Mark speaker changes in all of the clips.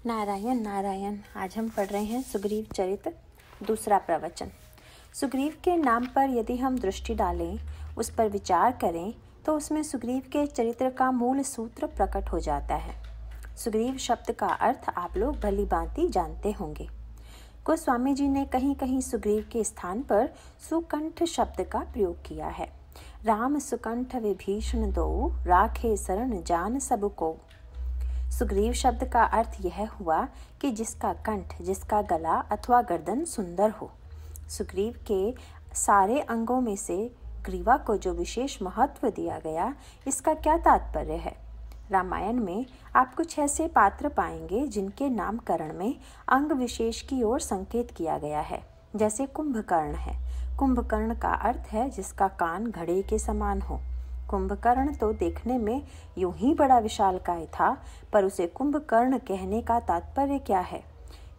Speaker 1: नारायण नारायण। आज हम पढ़ रहे हैं सुग्रीव चरित्र, दूसरा प्रवचन। सुग्रीव के नाम पर यदि हम दृष्टि डालें, उस पर विचार करें, तो उसमें सुग्रीव के चरित्र का मूल सूत्र प्रकट हो जाता है। सुग्रीव शब्द का अर्थ आप लोग भली भांति जानते होंगे। गोस्वामी जी ने कहीं कहीं सुग्रीव के स्थान पर सुकंठ शब्द का प्रयोग किया है। राम सुकंठ विभीषण दो, राखे शरण जान सबको। सुग्रीव शब्द का अर्थ यह हुआ कि जिसका कंठ, जिसका गला अथवा गर्दन सुंदर हो। सुग्रीव के सारे अंगों में से ग्रीवा को जो विशेष महत्व दिया गया, इसका क्या तात्पर्य है? रामायण में आप कुछ ऐसे पात्र पाएंगे जिनके नामकरण में अंग विशेष की ओर संकेत किया गया है। जैसे कुंभकर्ण है। कुंभकर्ण का अर्थ है जिसका कान घड़े के समान हो। कुंभकर्ण तो देखने में यूं ही बड़ा विशालकाय था, पर उसे कुंभकर्ण कहने का तात्पर्य क्या है?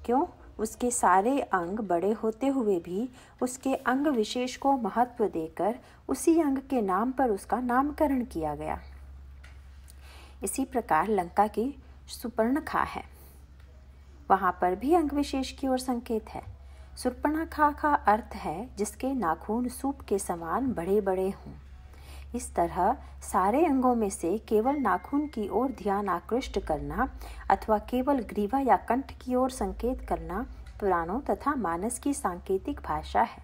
Speaker 1: क्यों? उसके सारे अंग बड़े होते हुए भी उसके अंग विशेष को महत्व देकर उसी अंग के नाम पर उसका नामकरण किया गया। इसी प्रकार लंका की सुपर्णखा है, वहाँ पर भी अंग विशेष की ओर संकेत है। सुपर्णखा का अर्थ है जिसके नाखून सूप के समान बड़े बड़े हों। इस तरह सारे अंगों में से केवल नाखून की ओर ध्यान आकृष्ट करना अथवा केवल ग्रीवा या कंठ की ओर संकेत करना पुराणों तथा मानस की सांकेतिक भाषा है।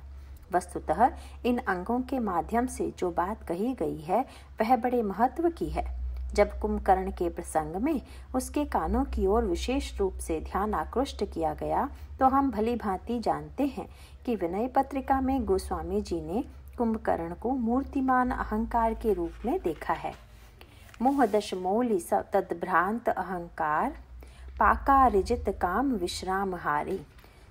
Speaker 1: वस्तुतः इन अंगों के माध्यम से जो बात कही गई है वह बड़े महत्व की है। जब कुंभकर्ण के प्रसंग में उसके कानों की ओर विशेष रूप से ध्यान आकृष्ट किया गया, तो हम भली भांति जानते हैं कि विनय पत्रिका में गोस्वामी जी ने कुंभकर्ण को मूर्तिमान अहंकार के रूप में देखा है। मोहदश मौलि तद्भ्रांत अहंकार, पाका रिजित काम विश्राम हारी।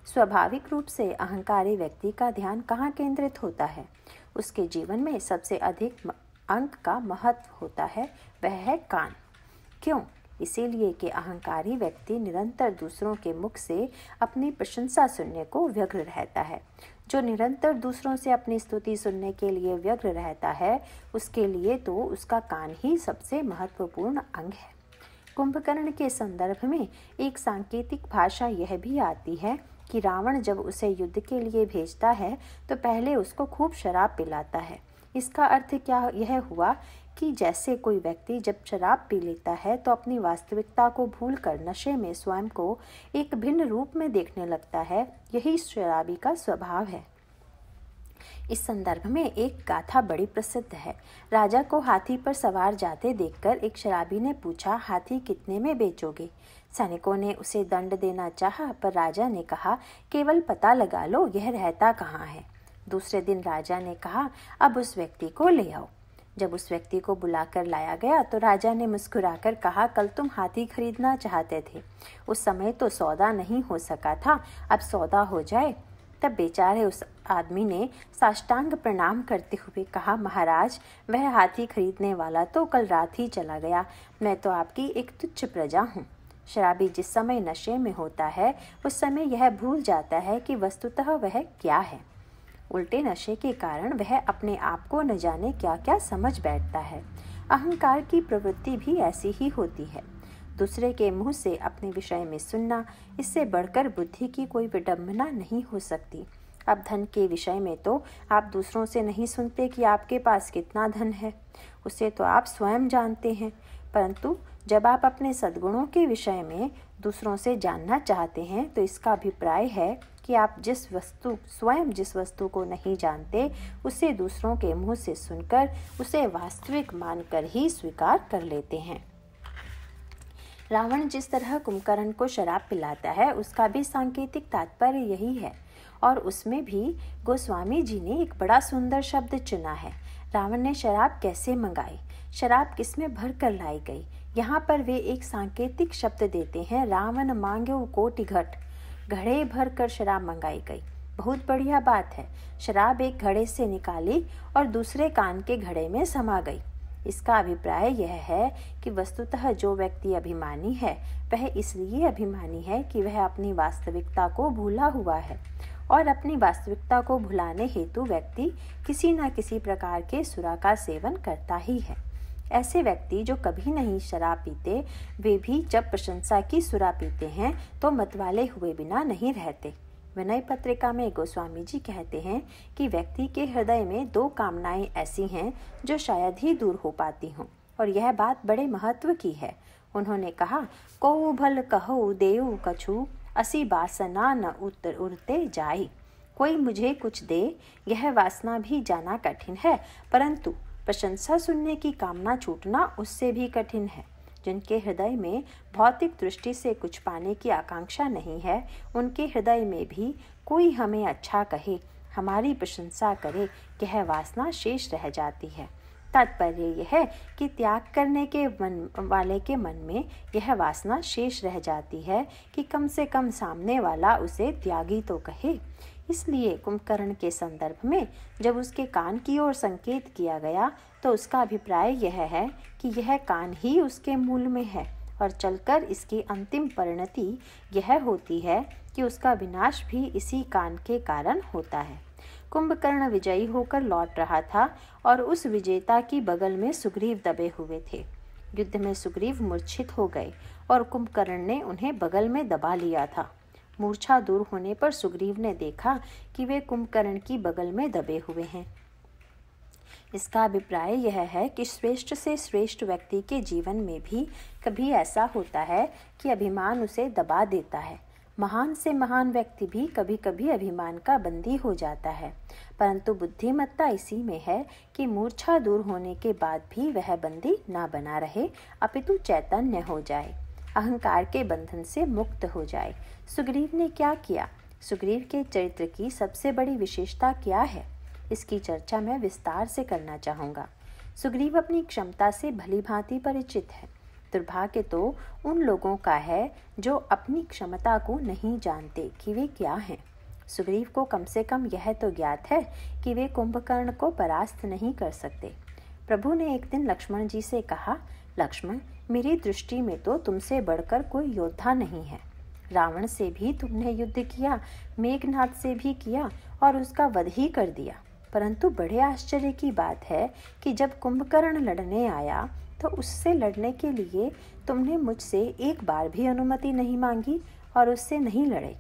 Speaker 1: स्वाभाविक रूप से अहंकारी व्यक्ति का ध्यान कहाँ केंद्रित होता है? उसके जीवन में सबसे अधिक अंग का महत्व होता है, वह है कान। क्यों? इसीलिए कि अहंकारी व्यक्ति निरंतर दूसरों के मुख से अपनी प्रशंसा सुनने को व्यग्र रहता है। जो निरंतर दूसरों से अपनी स्तुति सुनने के लिए व्यग्र रहता है, उसके लिए तो उसका कान ही सबसे महत्वपूर्ण अंग है। कुंभकर्ण के संदर्भ में एक सांकेतिक भाषा यह भी आती है कि रावण जब उसे युद्ध के लिए भेजता है तो पहले उसको खूब शराब पिलाता है। इसका अर्थ क्या यह हुआ कि जैसे कोई व्यक्ति जब शराब पी लेता है तो अपनी वास्तविकता को भूलकर नशे में स्वयं को एक भिन्न रूप में देखने लगता है। यही शराबी का स्वभाव है। इस संदर्भ में एक गाथा बड़ी प्रसिद्ध है। राजा को हाथी पर सवार जाते देखकर एक शराबी ने पूछा, हाथी कितने में बेचोगे? सैनिकों ने उसे दंड देना चाहा, पर राजा ने कहा, केवल पता लगा लो यह रहता कहाँ है। दूसरे दिन राजा ने कहा, अब उस व्यक्ति को ले आओ। जब उस व्यक्ति को बुलाकर लाया गया तो राजा ने मुस्कुराकर कहा, कल तुम हाथी खरीदना चाहते थे, उस समय तो सौदा नहीं हो सका था, अब सौदा हो जाए। तब बेचारे उस आदमी ने साष्टांग प्रणाम करते हुए कहा, महाराज, वह हाथी खरीदने वाला तो कल रात ही चला गया, मैं तो आपकी एक तुच्छ प्रजा हूँ। शराबी जिस समय नशे में होता है उस समय यह भूल जाता है कि वस्तुतः वह क्या है। उल्टे नशे के कारण वह अपने आप को न जाने क्या क्या समझ बैठता है। अहंकार की प्रवृत्ति भी ऐसी ही होती है। दूसरे के मुंह से अपने विषय में सुनना, इससे बढ़कर बुद्धि की कोई विडंबना नहीं हो सकती। अब धन के विषय में तो आप दूसरों से नहीं सुनते कि आपके पास कितना धन है, उसे तो आप स्वयं जानते हैं। परंतु जब आप अपने सद्गुणों के विषय में दूसरों से जानना चाहते हैं तो इसका अभिप्राय है कि आप स्वयं जिस वस्तु को नहीं जानते उसे दूसरों के मुंह से सुनकर उसे वास्तविक मानकर ही स्वीकार कर लेते हैं। रावण जिस तरह कुंभकर्ण को शराब पिलाता है उसका भी सांकेतिक तात्पर्य यही है, और उसमें भी गोस्वामी जी ने एक बड़ा सुंदर शब्द चुना है। रावण ने शराब कैसे मंगाई, शराब किसमें भर कर लाई गई? यहाँ पर वे एक सांकेतिक शब्द देते हैं, रावण मांगे कोटि घट, घड़े भर कर शराब मंगाई गई। बहुत बढ़िया बात है। शराब एक घड़े से निकाली और दूसरे कान के घड़े में समा गई। इसका अभिप्राय यह है कि वस्तुतः जो व्यक्ति अभिमानी है वह इसलिए अभिमानी है कि वह अपनी वास्तविकता को भूला हुआ है, और अपनी वास्तविकता को भुलाने हेतु व्यक्ति किसी न किसी प्रकार के सुरा का सेवन करता ही है। ऐसे व्यक्ति जो कभी नहीं शराब पीते, वे भी जब प्रशंसा की सुरा पीते हैं तो मतवाले हुए बिना नहीं रहते। विनय पत्रिका में गोस्वामी जी कहते हैं कि व्यक्ति के हृदय में 2 कामनाएं ऐसी हैं जो शायद ही दूर हो पाती हों, और यह बात बड़े महत्व की है। उन्होंने कहा, को भल कहो देऊ कछु, असी वासना न उड़ते जाई। कोई मुझे कुछ दे, यह वासना भी जाना कठिन है, परंतु प्रशंसा सुनने की कामना छूटना उससे भी कठिन है। जिनके हृदय में भौतिक दृष्टि से कुछ पाने की आकांक्षा नहीं है, उनके हृदय में भी कोई हमें अच्छा कहे, हमारी प्रशंसा करे, यह वासना शेष रह जाती है। तात्पर्य यह है कि त्याग करने के वाले के मन में यह वासना शेष रह जाती है कि कम से कम सामने वाला उसे त्यागी तो कहे। इसलिए कुंभकर्ण के संदर्भ में जब उसके कान की ओर संकेत किया गया तो उसका अभिप्राय यह है कि यह कान ही उसके मूल में है, और चलकर इसकी अंतिम परिणति यह होती है कि उसका विनाश भी इसी कान के कारण होता है। कुंभकर्ण विजयी होकर लौट रहा था और उस विजेता की बगल में सुग्रीव दबे हुए थे। युद्ध में सुग्रीव मूर्छित हो गए और कुंभकर्ण ने उन्हें बगल में दबा लिया था। मूर्छा दूर होने पर सुग्रीव ने देखा कि वे कुंभकर्ण की बगल में दबे हुए हैं। इसका अभिप्राय यह है कि श्रेष्ठ से श्रेष्ठ व्यक्ति के जीवन में भी कभी ऐसा होता है कि अभिमान उसे दबा देता है। महान से महान व्यक्ति भी कभी कभी अभिमान का बंदी हो जाता है, परंतु बुद्धिमत्ता इसी में है कि मूर्छा दूर होने के बाद भी वह बंदी ना बना रहे, अपितु चैतन्य हो जाए, अहंकार के बंधन से मुक्त हो जाए। सुग्रीव ने क्या किया? सुग्रीव के चरित्र की सबसे बड़ी विशेषता क्या है? इसकी चर्चा मैं विस्तार से करना चाहूँगा। सुग्रीव अपनी क्षमता से भली भांति परिचित है। दुर्भाग्य तो उन लोगों का है जो अपनी क्षमता को नहीं जानते कि वे क्या हैं। सुग्रीव को कम से कम यह तो ज्ञात है कि वे कुंभकर्ण को परास्त नहीं कर सकते। प्रभु ने एक दिन लक्ष्मण जी से कहा, लक्ष्मण, मेरी दृष्टि में तो तुमसे बढ़कर कोई योद्धा नहीं है। रावण से भी तुमने युद्ध किया, मेघनाद से भी किया और उसका वध ही कर दिया, परंतु बड़े आश्चर्य की बात है कि जब कुंभकर्ण लड़ने आया तो उससे लड़ने के लिए तुमने मुझसे एक बार भी अनुमति नहीं मांगी और उससे नहीं लड़े।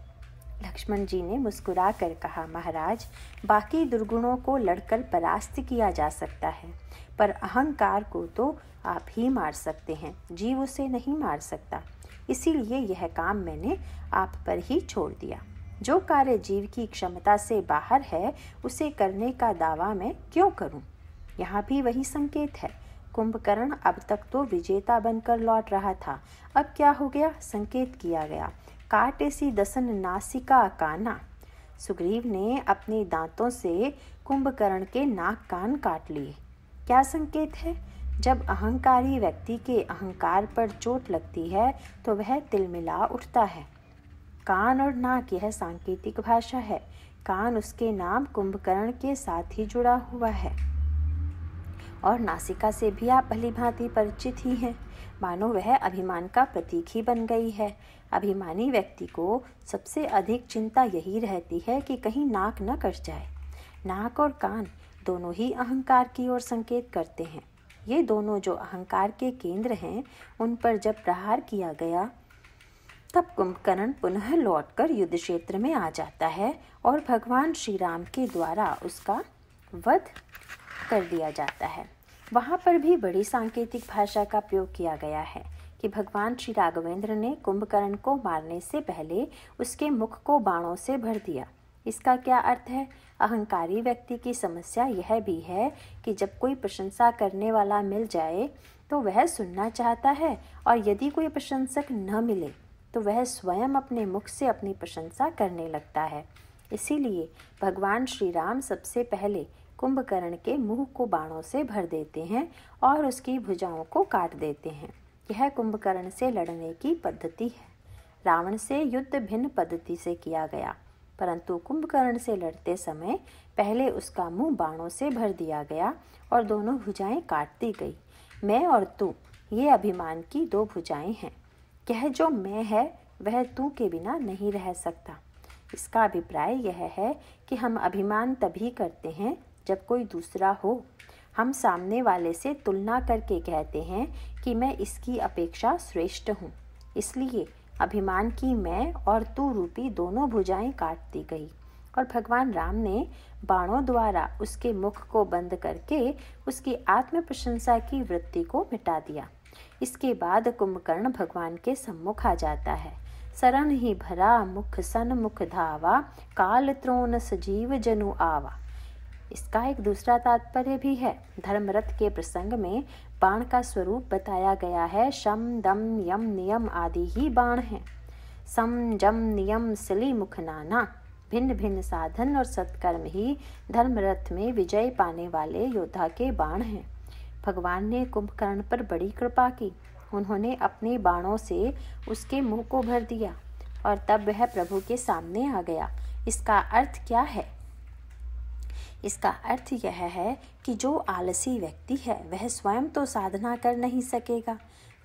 Speaker 1: लक्ष्मण जी ने मुस्कुरा कर कहा, महाराज, बाकी दुर्गुणों को लड़कर परास्त किया जा सकता है, पर अहंकार को तो आप ही मार सकते हैं, जीव उसे नहीं मार सकता। इसीलिए यह काम मैंने आप पर ही छोड़ दिया। जो कार्य जीव की क्षमता से बाहर है उसे करने का दावा मैं क्यों करूं? यहाँ भी वही संकेत है। कुंभकर्ण अब तक तो विजेता बनकर लौट रहा था, अब क्या हो गया? संकेत किया गया, काटे सी दसन नासिका काना। सुग्रीव ने अपने दांतों से कुंभकर्ण के नाक कान काट लिए। क्या संकेत है? जब अहंकारी व्यक्ति के अहंकार पर चोट लगती है तो वह तिलमिला उठता है। कान और नाक यह सांकेतिक भाषा है। कान उसके नाम कुंभकर्ण के साथ ही जुड़ा हुआ है और नासिका से भी आप भली भांति परिचित ही हैं। मानो वह अभिमान का प्रतीक ही बन गई है। अभिमानी व्यक्ति को सबसे अधिक चिंता यही रहती है कि कहीं नाक न कट जाए। नाक और कान दोनों ही अहंकार की ओर संकेत करते हैं। ये दोनों जो अहंकार के केंद्र हैं, उन पर जब प्रहार किया गया तब कुंभकर्ण पुनः लौटकर युद्ध क्षेत्र में आ जाता है और भगवान श्री राम के द्वारा उसका वध कर दिया जाता है। वहाँ पर भी बड़ी सांकेतिक भाषा का प्रयोग किया गया है कि भगवान श्री राघवेंद्र ने कुंभकर्ण को मारने से पहले उसके मुख को बाणों से भर दिया। इसका क्या अर्थ है? अहंकारी व्यक्ति की समस्या यह भी है कि जब कोई प्रशंसा करने वाला मिल जाए तो वह सुनना चाहता है, और यदि कोई प्रशंसक न मिले तो वह स्वयं अपने मुख से अपनी प्रशंसा करने लगता है। इसीलिए भगवान श्री राम सबसे पहले कुंभकर्ण के मुंह को बाणों से भर देते हैं और उसकी भुजाओं को काट देते हैं। यह कुंभकर्ण से लड़ने की पद्धति है। रावण से युद्ध भिन्न पद्धति से किया गया, परंतु कुंभकर्ण से लड़ते समय पहले उसका मुंह बाणों से भर दिया गया और दोनों भुजाएं काट दी गई। मैं और तू, ये अभिमान की 2 भुजाएं हैं। यह जो मैं है वह तू के बिना नहीं रह सकता। इसका अभिप्राय यह है कि हम अभिमान तभी करते हैं जब कोई दूसरा हो। हम सामने वाले से तुलना करके कहते हैं कि मैं इसकी अपेक्षा श्रेष्ठ हूँ। इसलिए अभिमान की मैं और तू रूपी दोनों भुजाएं काट दी गई और भगवान राम ने बाणों द्वारा उसके मुख को बंद करके उसकी आत्म प्रशंसा की वृत्ति को मिटा दिया। इसके बाद कुंभकर्ण भगवान के सम्मुख आ जाता है। शरण ही भरा मुख सन मुख धावा, काल त्रोण सजीव जनु आवा। इसका एक दूसरा तात्पर्य भी है। धर्मरथ के प्रसंग में बाण का स्वरूप बताया गया है। शम दम यम नियम आदि ही बाण हैं। सम जम नियम सिली मुख नाना, भिन्न भिन्न साधन और सत्कर्म ही धर्मरथ में विजय पाने वाले योद्धा के बाण हैं। भगवान ने कुंभकर्ण पर बड़ी कृपा की। उन्होंने अपने बाणों से उसके मुंह को भर दिया और तब वह प्रभु के सामने आ गया। इसका अर्थ क्या है? इसका अर्थ यह है कि जो आलसी व्यक्ति है वह स्वयं तो साधना कर नहीं सकेगा।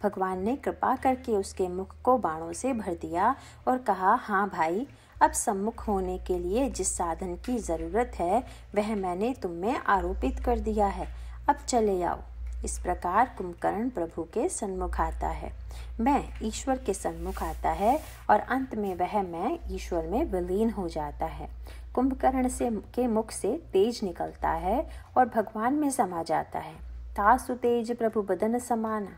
Speaker 1: भगवान ने कृपा करके उसके मुख को बाणों से भर दिया और कहा, हाँ भाई, अब सम्मुख होने के लिए जिस साधन की जरूरत है वह मैंने तुम में आरोपित कर दिया है। अब चले आओ। इस प्रकार कुंभकर्ण प्रभु के सन्मुख आता है, मैं ईश्वर के सन्मुख आता है और अंत में वह मैं ईश्वर में विलीन हो जाता है। कुंभकर्ण के मुख से तेज निकलता है और भगवान में समा जाता है। तासु तेज प्रभु बदन समाना।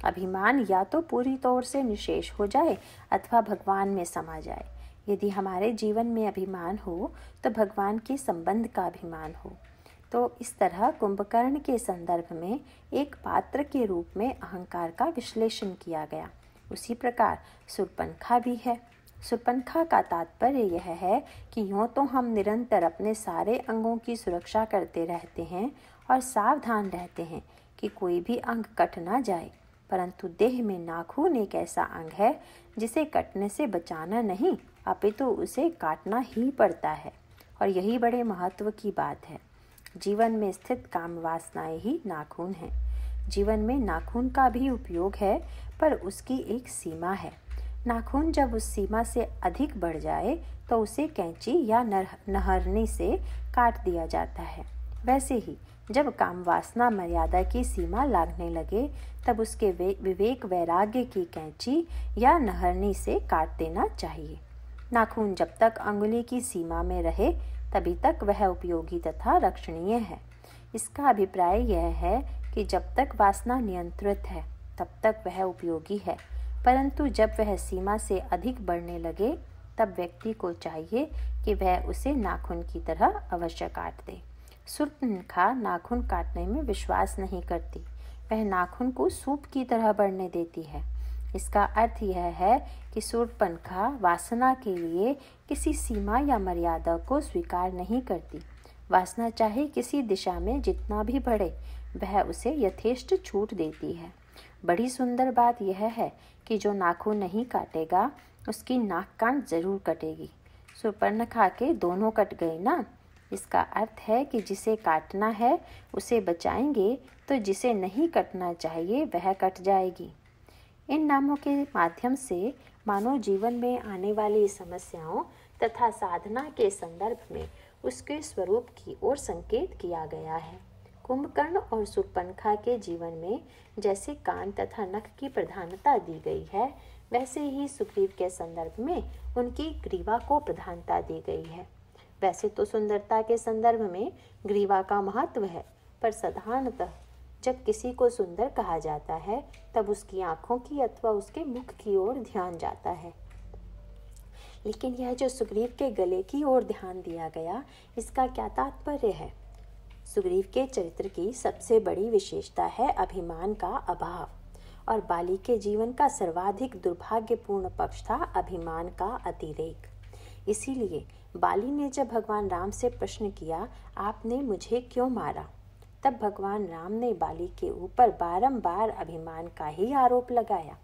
Speaker 1: अभिमान या तो पूरी तौर से निशेष हो जाए अथवा भगवान में समा जाए। यदि हमारे जीवन में अभिमान हो तो भगवान के संबंध का अभिमान हो। तो इस तरह कुंभकर्ण के संदर्भ में एक पात्र के रूप में अहंकार का विश्लेषण किया गया। उसी प्रकार शूर्पणखा भी है। शूर्पणखा का तात्पर्य यह है कि यूँ तो हम निरंतर अपने सारे अंगों की सुरक्षा करते रहते हैं और सावधान रहते हैं कि कोई भी अंग कट ना जाए, परंतु देह में नाखून एक ऐसा अंग है जिसे कटने से बचाना नहीं अपितु उसे काटना ही पड़ता है। और यही बड़े महत्व की बात है। जीवन में स्थित काम वासनाएं ही नाखून हैं। जीवन में नाखून का भी उपयोग है, पर उसकी एक सीमा है। नाखून जब उस सीमा से अधिक बढ़ जाए तो उसे कैंची या नहरनी से काट दिया जाता है। वैसे ही जब काम वासना मर्यादा की सीमा लागने लगे तब उसके विवेक वैराग्य की कैंची या नहरनी से काट देना चाहिए। नाखून जब तक अंगुली की सीमा में रहे तभी तक वह उपयोगी तथा रक्षणीय है। इसका अभिप्राय यह है कि जब तक वासना नियंत्रित है तब तक वह उपयोगी है, परंतु जब वह सीमा से अधिक बढ़ने लगे तब व्यक्ति को चाहिए कि वह उसे नाखून की तरह अवश्य काट दे। शूर्पणखा नाखून काटने में विश्वास नहीं करती, वह नाखून को सूप की तरह बढ़ने देती है। इसका अर्थ यह है कि शूर्पणखा वासना के लिए किसी सीमा या मर्यादा को स्वीकार नहीं करती। वासना चाहे किसी दिशा में जितना भी बढ़े वह उसे यथेष्ट छूट देती है। बड़ी सुंदर बात यह है कि जो नाखून नहीं काटेगा उसकी नाक कान जरूर कटेगी। शूर्पणखा के दोनों कट गए ना। इसका अर्थ है कि जिसे काटना है उसे बचाएंगे तो जिसे नहीं कटना चाहिए वह कट जाएगी। इन नामों के माध्यम से मानव जीवन में आने वाली समस्याओं तथा साधना के संदर्भ में उसके स्वरूप की ओर संकेत किया गया है। कुंभकर्ण और शूर्पणखा के जीवन में जैसे कान तथा नख की प्रधानता दी गई है, वैसे ही सुग्रीव के संदर्भ में उनकी ग्रीवा को प्रधानता दी गई है। वैसे तो सुंदरता के संदर्भ में ग्रीवा का महत्व है, पर साधारणतः जब किसी को सुंदर कहा जाता है तब उसकी आंखों की अथवा उसके मुख की ओर ध्यान जाता है। लेकिन यह जो सुग्रीव के गले की ओर ध्यान दिया गया, इसका क्या तात्पर्य है? सुग्रीव के चरित्र की सबसे बड़ी विशेषता है अभिमान का अभाव, और बाली के जीवन का सर्वाधिक दुर्भाग्यपूर्ण पक्ष था अभिमान का अतिरेक। इसीलिए बाली ने जब भगवान राम से प्रश्न किया, आपने मुझे क्यों मारा, तब भगवान राम ने बाली के ऊपर बारंबार अभिमान का ही आरोप लगाया।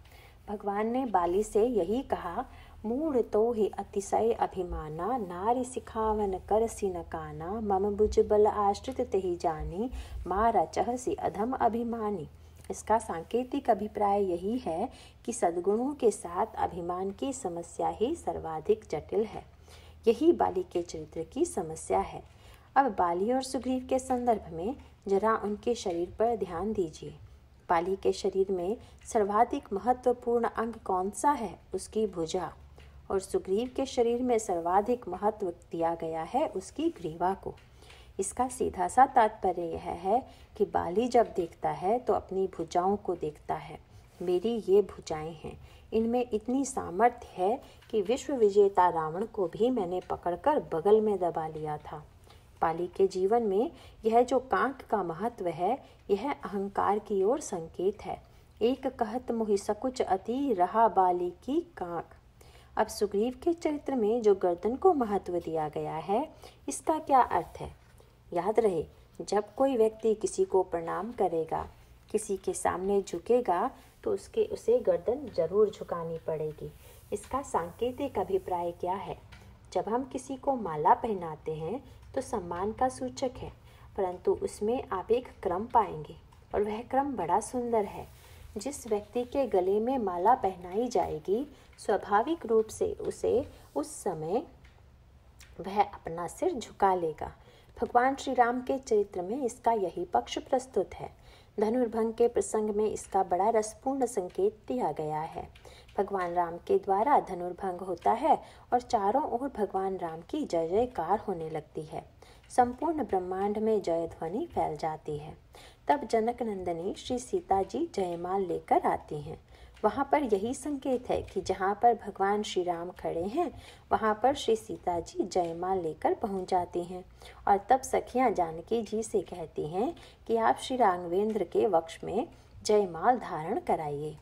Speaker 1: भगवान ने बाली से यही कहा, मूढ़ तो ही अतिशय अभिमाना, नारी सिखावन करसी न काना, मम भुज बल आश्रित तेहि जानी, मारा चहसी अधम अभिमानी। इसका सांकेतिक अभिप्राय यही है कि सद्गुणों के साथ अभिमान की समस्या ही सर्वाधिक जटिल है। यही बाली के चरित्र की समस्या है। अब बाली और सुग्रीव के संदर्भ में जरा उनके शरीर पर ध्यान दीजिए। बाली के शरीर में सर्वाधिक महत्वपूर्ण अंग कौन सा है? उसकी भुजा। और सुग्रीव के शरीर में सर्वाधिक महत्व दिया गया है उसकी ग्रीवा को। इसका सीधा सा तात्पर्य यह है कि बाली जब देखता है तो अपनी भुजाओं को देखता है। मेरी ये भुजाएं हैं, इनमें इतनी सामर्थ्य है कि विश्व विजेता रावण को भी मैंने पकड़कर बगल में दबा लिया था। बाली के जीवन में यह जो कांक का महत्व है, यह अहंकार की ओर संकेत है। एक कहत मोहि सकुच अति रहा बाली की कांक। अब सुग्रीव के चरित्र में जो गर्दन को महत्व दिया गया है, इसका क्या अर्थ है? याद रहे, जब कोई व्यक्ति किसी को प्रणाम करेगा, किसी के सामने झुकेगा, तो उसे गर्दन जरूर झुकानी पड़ेगी। इसका सांकेतिक अभिप्राय क्या है? जब हम किसी को माला पहनाते हैं तो सम्मान का सूचक है, परंतु उसमें आप एक क्रम पाएंगे और वह क्रम बड़ा सुंदर है। जिस व्यक्ति के गले में माला पहनाई जाएगी, स्वाभाविक रूप से उसे उस समय वह अपना सिर झुका लेगा। भगवान श्री राम के चरित्र में इसका यही पक्ष प्रस्तुत है। धनुर्भंग के प्रसंग में इसका बड़ा रसपूर्ण संकेत दिया गया है। भगवान राम के द्वारा धनुर्भंग होता है और चारों ओर भगवान राम की जय जयकार होने लगती है। संपूर्ण ब्रह्मांड में जय ध्वनि फैल जाती है। तब जनक नंदिनी श्री सीता जी जयमाल लेकर आती हैं। वहाँ पर यही संकेत है कि जहाँ पर भगवान श्री राम खड़े हैं, वहाँ पर श्री सीता जी जयमाल लेकर पहुँच जाती हैं। और तब सखियाँ जानकी जी से कहती हैं कि आप श्री राघवेंद्र के वक्ष में जयमाल धारण कराइए।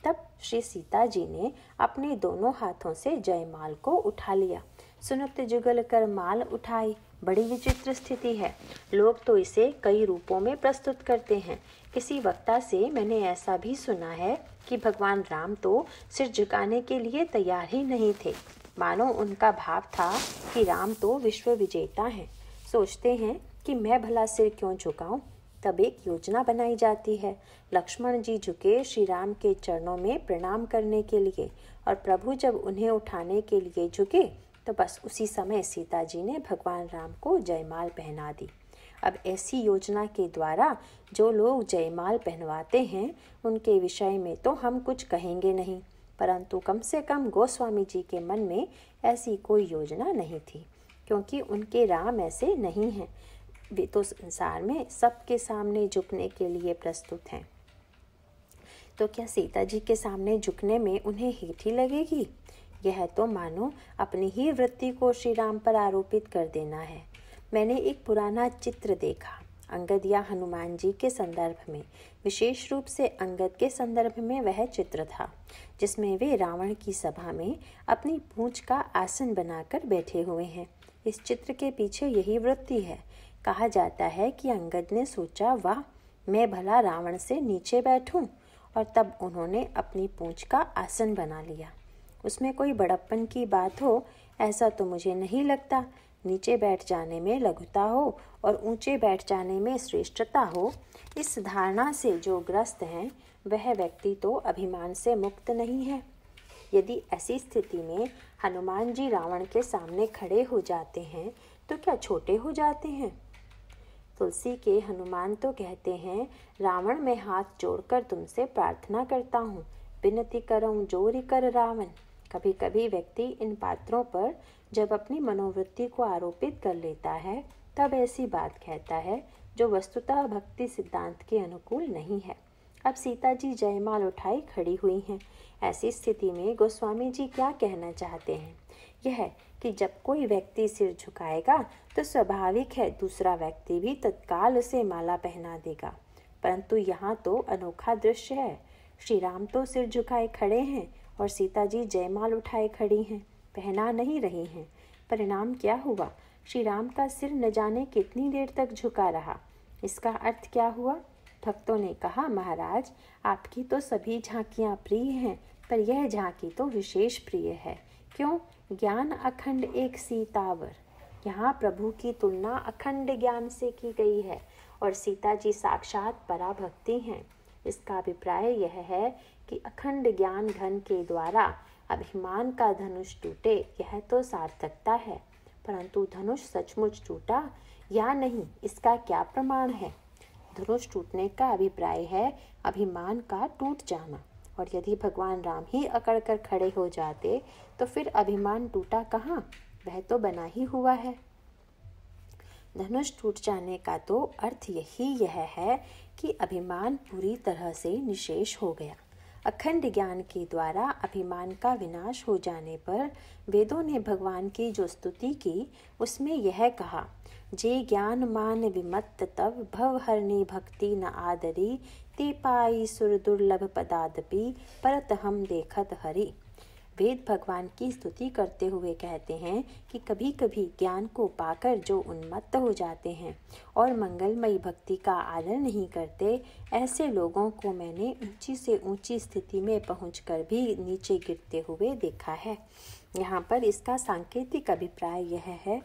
Speaker 1: तब श्री सीता जी ने अपने दोनों हाथों से जयमाल को उठा लिया। सुनत जुगल कर माल उठाई। बड़ी विचित्र स्थिति है। लोग तो इसे कई रूपों में प्रस्तुत करते हैं। किसी वक्ता से मैंने ऐसा भी सुना है कि भगवान राम तो सिर झुकाने के लिए तैयार ही नहीं थे। मानो उनका भाव था कि राम तो विश्व विजेता हैं, सोचते हैं कि मैं भला सिर क्यों झुकाऊं। तब एक योजना बनाई जाती है। लक्ष्मण जी झुके श्री राम के चरणों में प्रणाम करने के लिए, और प्रभु जब उन्हें उठाने के लिए झुके तो बस उसी समय सीता जी ने भगवान राम को जयमाल पहना दी। अब ऐसी योजना के द्वारा जो लोग जयमाल पहनवाते हैं, उनके विषय में तो हम कुछ कहेंगे नहीं, परंतु कम से कम गोस्वामी जी के मन में ऐसी कोई योजना नहीं थी, क्योंकि उनके राम ऐसे नहीं हैं। वे तो संसार में सबके सामने झुकने के लिए प्रस्तुत हैं। तो क्या सीता जी के सामने झुकने में उन्हें हेठी लगेगी? यह तो मानो अपनी ही वृत्ति को श्री राम पर आरोपित कर देना है। मैंने एक पुराना चित्र देखा, अंगद या हनुमान जी के संदर्भ में। विशेष रूप से अंगद के संदर्भ में वह चित्र था जिसमें वे रावण की सभा में अपनी पूंछ का आसन बनाकर बैठे हुए हैं। इस चित्र के पीछे यही वृत्ति है। कहा जाता है कि अंगद ने सोचा, वाह, मैं भला रावण से नीचे बैठूं, और तब उन्होंने अपनी पूंछ का आसन बना लिया। उसमें कोई बड़प्पन की बात हो ऐसा तो मुझे नहीं लगता। नीचे बैठ जाने में लघुता हो और ऊंचे बैठ जाने में श्रेष्ठता हो, इस धारणा से जो ग्रस्त हैं वह व्यक्ति तो अभिमान से मुक्त नहीं है। यदि ऐसी स्थिति में हनुमान जी रावण के सामने खड़े हो जाते हैं तो क्या छोटे हो जाते हैं? तुलसी के हनुमान तो कहते हैं, रावण में हाथ जोड़कर तुमसे प्रार्थना करता हूँ, विनती करऊँ जोरी कर रावण। कभी कभी व्यक्ति इन पात्रों पर जब अपनी मनोवृत्ति को आरोपित कर लेता है, तब ऐसी बात कहता है जो वस्तुतः भक्ति सिद्धांत के अनुकूल नहीं है। अब सीता जी जयमाल उठाई खड़ी हुई हैं। ऐसी स्थिति में गोस्वामी जी क्या कहना चाहते हैं? यह कि जब कोई व्यक्ति सिर झुकाएगा तो स्वाभाविक है दूसरा व्यक्ति भी तत्काल उसे माला पहना देगा। परंतु यहाँ तो अनोखा दृश्य है। श्री राम तो सिर झुकाए खड़े हैं और सीता जी जयमाल उठाए खड़ी हैं, पहना नहीं रही हैं। परिणाम क्या हुआ? श्री राम का सिर न जाने कितनी देर तक झुका रहा। इसका अर्थ क्या हुआ? भक्तों ने कहा, महाराज, आपकी तो सभी झांकियाँ प्रिय हैं, पर यह झांकी तो विशेष प्रिय है। क्यों? ज्ञान अखंड एक सीतावर। यहाँ प्रभु की तुलना अखंड ज्ञान से की गई है और सीता जी साक्षात पराभक्ति हैं। इसका अभिप्राय यह है कि अखंड ज्ञान घन के द्वारा अभिमान का धनुष टूटे, यह तो सार्थकता है। परंतु धनुष सचमुच टूटा या नहीं, इसका क्या प्रमाण है? धनुष टूटने का अभिप्राय है अभिमान का टूट जाना, और यदि भगवान राम ही अकड़ कर खड़े हो जाते तो फिर अभिमान टूटा कहाँ, वह तो बना ही हुआ है। धनुष टूट जाने का तो अर्थ यह है कि अभिमान पूरी तरह से निशेष हो गया। अखंड ज्ञान के द्वारा अभिमान का विनाश हो जाने पर वेदों ने भगवान की जो स्तुति की उसमें यह कहा, जे ज्ञान मान विमत्त तब भव हरणी भक्ति न आदरी, ते पाई सुर दुर्लभ पदादपि परत हम देखत हरि। वेद भगवान की स्तुति करते हुए कहते हैं कि कभी कभी ज्ञान को पाकर जो उन्मत्त हो जाते हैं और मंगलमयी भक्ति का आदर नहीं करते, ऐसे लोगों को मैंने ऊंची से ऊंची स्थिति में पहुंचकर भी नीचे गिरते हुए देखा है। यहाँ पर इसका सांकेतिक अभिप्राय यह है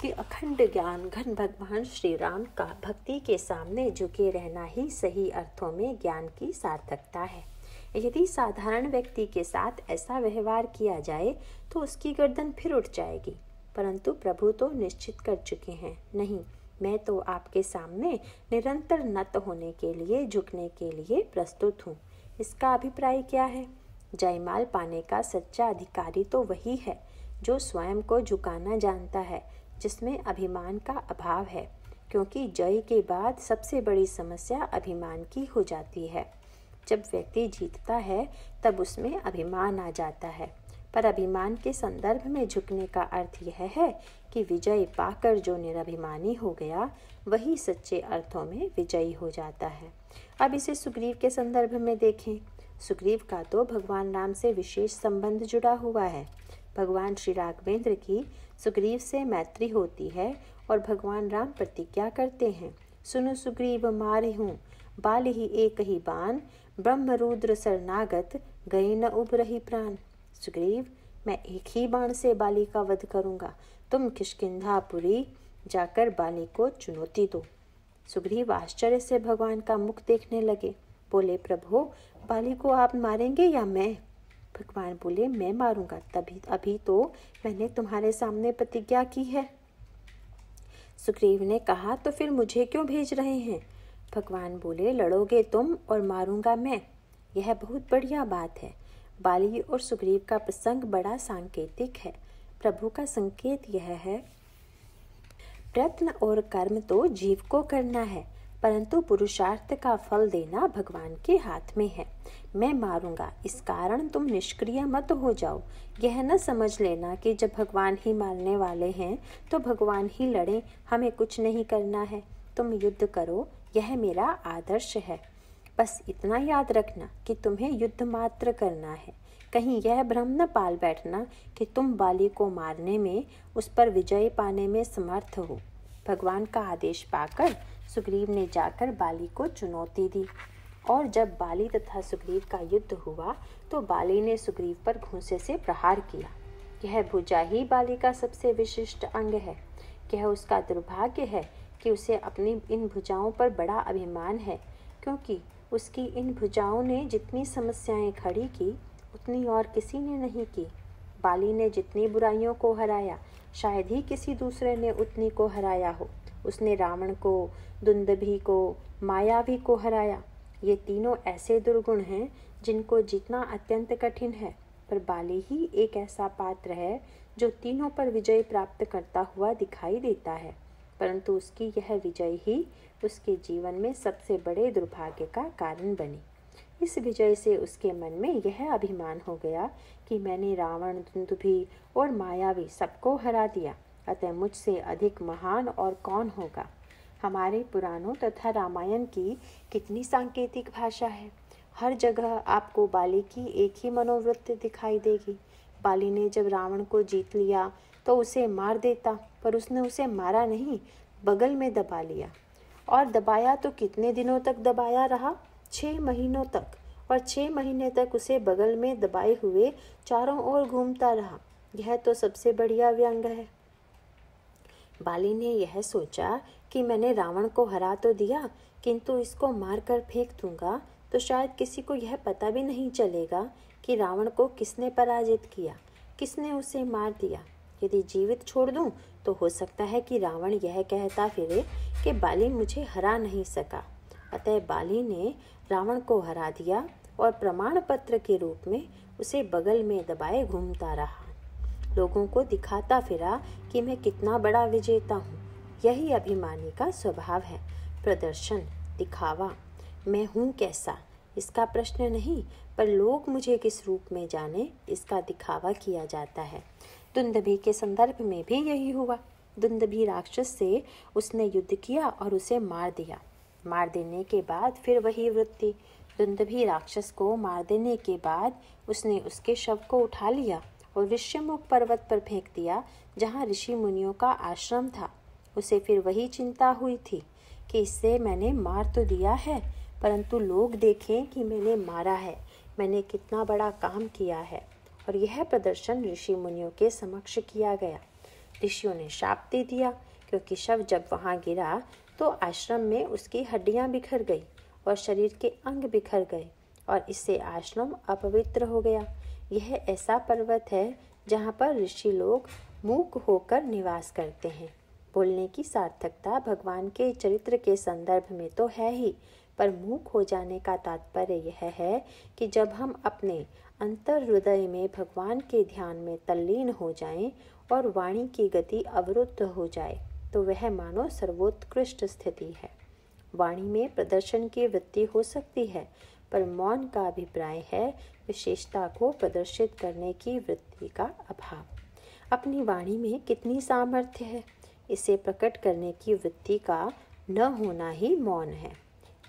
Speaker 1: कि अखंड ज्ञान घन भगवान श्री राम का भक्ति के सामने झुके रहना ही सही अर्थों में ज्ञान की सार्थकता है। यदि साधारण व्यक्ति के साथ ऐसा व्यवहार किया जाए तो उसकी गर्दन फिर उठ जाएगी, परंतु प्रभु तो निश्चित कर चुके हैं, नहीं, मैं तो आपके सामने निरंतर नत होने के लिए, झुकने के लिए प्रस्तुत हूँ। इसका अभिप्राय क्या है? जयमाल पाने का सच्चा अधिकारी तो वही है जो स्वयं को झुकाना जानता है, जिसमें अभिमान का अभाव है, क्योंकि जय के बाद सबसे बड़ी समस्या अभिमान की हो जाती है। जब व्यक्ति जीतता है तब उसमें अभिमान आ जाता है, पर अभिमान के संदर्भ में झुकने का अर्थ यह है कि विजय पाकर जो निरभिमानी हो गया वही सच्चे अर्थों में विजयी हो जाता है। अब इसे सुग्रीव के संदर्भ में देखें। सुग्रीव का तो भगवान राम से विशेष संबंध जुड़ा हुआ है। भगवान श्री राघवेंद्र की सुग्रीव से मैत्री होती है और भगवान राम प्रतिज्ञा करते हैं, सुनो सुग्रीव मारे हूँ, बाल ही एक ही बान, ब्रह्म रुद्र शरणागत, गए न उब रही प्राण। सुग्रीव, मैं एक ही बाण से बाली का वध करूंगा, तुम किष्किंधापुरी जाकर बाली को चुनौती दो। सुग्रीव आश्चर्य से भगवान का मुख देखने लगे, बोले, प्रभु, बाली को आप मारेंगे या मैं? भगवान बोले, मैं मारूंगा, तभी अभी तो मैंने तुम्हारे सामने प्रतिज्ञा की है। सुग्रीव ने कहा, तो फिर मुझे क्यों भेज रहे हैं? भगवान बोले, लड़ोगे तुम और मारूंगा मैं, यह बहुत बढ़िया बात है। बाली और सुग्रीव का प्रसंग बड़ा सांकेतिक है। प्रभु का संकेत यह है, प्रयत्न और कर्म तो जीव को करना है, परंतु पुरुषार्थ का फल देना भगवान के हाथ में है। मैं मारूंगा, इस कारण तुम निष्क्रिय मत हो जाओ। यह न समझ लेना कि जब भगवान ही मारने वाले हैं तो भगवान ही लड़ें, हमें कुछ नहीं करना है। तुम युद्ध करो, यह मेरा आदर्श है। बस इतना याद रखना कि तुम्हें युद्ध मात्र करना है। कहीं यह भ्रम न पाल बैठना कि तुम बाली को मारने में, उस पर विजय पाने में समर्थ हो। भगवान का आदेश पाकर सुग्रीव ने जाकर बाली को चुनौती दी, और जब बाली तथा सुग्रीव का युद्ध हुआ तो बाली ने सुग्रीव पर घूंसे से प्रहार किया। यह भुजा ही बाली का सबसे विशिष्ट अंग है। यह उसका दुर्भाग्य है कि उसे अपनी इन भुजाओं पर बड़ा अभिमान है, क्योंकि उसकी इन भुजाओं ने जितनी समस्याएं खड़ी की उतनी और किसी ने नहीं की। बाली ने जितनी बुराइयों को हराया, शायद ही किसी दूसरे ने उतनी को हराया हो। उसने रावण को, दुंदभी को, मायावी को हराया। ये तीनों ऐसे दुर्गुण हैं जिनको जीतना अत्यंत कठिन है, पर बाली ही एक ऐसा पात्र है जो तीनों पर विजय प्राप्त करता हुआ दिखाई देता है, परंतु उसकी यह विजय ही उसके जीवन में सबसे बड़े दुर्भाग्य का कारण बनी। इस विजय से उसके मन में यह अभिमान हो गया कि मैंने रावण, दुंदुभी और मायावी सबको हरा दिया, अतः मुझसे अधिक महान और कौन होगा। हमारे पुराणों तथा रामायण की कितनी सांकेतिक भाषा है। हर जगह आपको बाली की एक ही मनोवृत्ति दिखाई देगी। बाली ने जब रावण को जीत लिया तो उसे मार देता, पर उसने उसे मारा नहीं, बगल में दबा लिया। और दबाया तो कितने दिनों तक दबाया रहा? 6 महीनों तक, और 6 महीने तक उसे बगल में दबाए हुए चारों ओर घूमता रहा। यह तो सबसे बढ़िया व्यंग है। बाली ने यह सोचा कि मैंने रावण को हरा तो दिया, किंतु इसको मार कर फेंक दूंगा तो शायद किसी को यह पता भी नहीं चलेगा कि रावण को किसने पराजित किया, किसने उसे मार दिया। यदि जीवित छोड़ दूं तो हो सकता है कि रावण यह कहता फिरे कि बाली मुझे हरा नहीं सका। अतः बाली ने रावण को हरा दिया और प्रमाण पत्र के रूप में उसे बगल में दबाए घूमता रहा। लोगों को दिखाता फिरा कि मैं कितना बड़ा विजेता हूँ। यही अभिमानी का स्वभाव है। प्रदर्शन, दिखावा, मैं हूँ कैसा, इसका प्रश्न नहीं, पर लोग मुझे किस रूप में जाने, इसका दिखावा किया जाता है। दुंदभी के संदर्भ में भी यही हुआ। दुंदभी राक्षस से उसने युद्ध किया और उसे मार दिया। मार देने के बाद फिर वही वृत्ति। दुंदभी राक्षस को मार देने के बाद उसने उसके शव को उठा लिया और ऋष्यमुख पर्वत पर फेंक दिया, जहाँ ऋषि मुनियों का आश्रम था। उसे फिर वही चिंता हुई थी कि इससे मैंने मार तो दिया है, परंतु लोग देखें कि मैंने मारा है, मैंने कितना बड़ा काम किया है। और यह प्रदर्शन ऋषि मुनियों के समक्ष किया गया। ऋषियों ने शाप दे दिया, क्योंकि शव जब वहाँ गिरा तो आश्रम में उसकी हड्डियाँ बिखर गई और शरीर के अंग बिखर गए और इससे आश्रम अपवित्र हो गया। यह ऐसा पर्वत है जहाँ पर ऋषि लोग मूक होकर निवास करते हैं। बोलने की सार्थकता भगवान के चरित्र के संदर्भ में तो है ही, पर मूक हो जाने का तात्पर्य यह है कि जब हम अपने अंतर हृदय में भगवान के ध्यान में तल्लीन हो जाएं और वाणी की गति अवरुद्ध हो जाए तो वह मानो सर्वोत्कृष्ट स्थिति है। वाणी में प्रदर्शन की वृत्ति हो सकती है, पर मौन का अभिप्राय है विशेषता को प्रदर्शित करने की वृत्ति का अभाव। अपनी वाणी में कितनी सामर्थ्य है, इसे प्रकट करने की वृत्ति का न होना ही मौन है।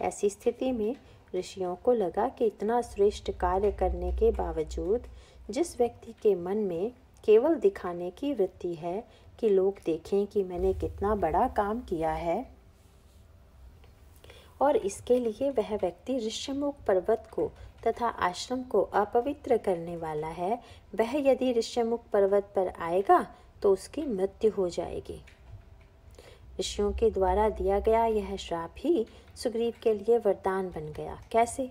Speaker 1: ऐसी स्थिति में ऋषियों को लगा कि इतना श्रेष्ठ कार्य करने के बावजूद जिस व्यक्ति के मन में केवल दिखाने की वृत्ति है कि लोग देखें कि मैंने कितना बड़ा काम किया है, और इसके लिए वह व्यक्ति ऋष्यमुख पर्वत को तथा आश्रम को अपवित्र करने वाला है, वह यदि ऋष्यमुख पर्वत पर आएगा तो उसकी मृत्यु हो जाएगी। ऋषियों के द्वारा दिया गया यह श्राप ही सुग्रीव के लिए वरदान बन गया। कैसे?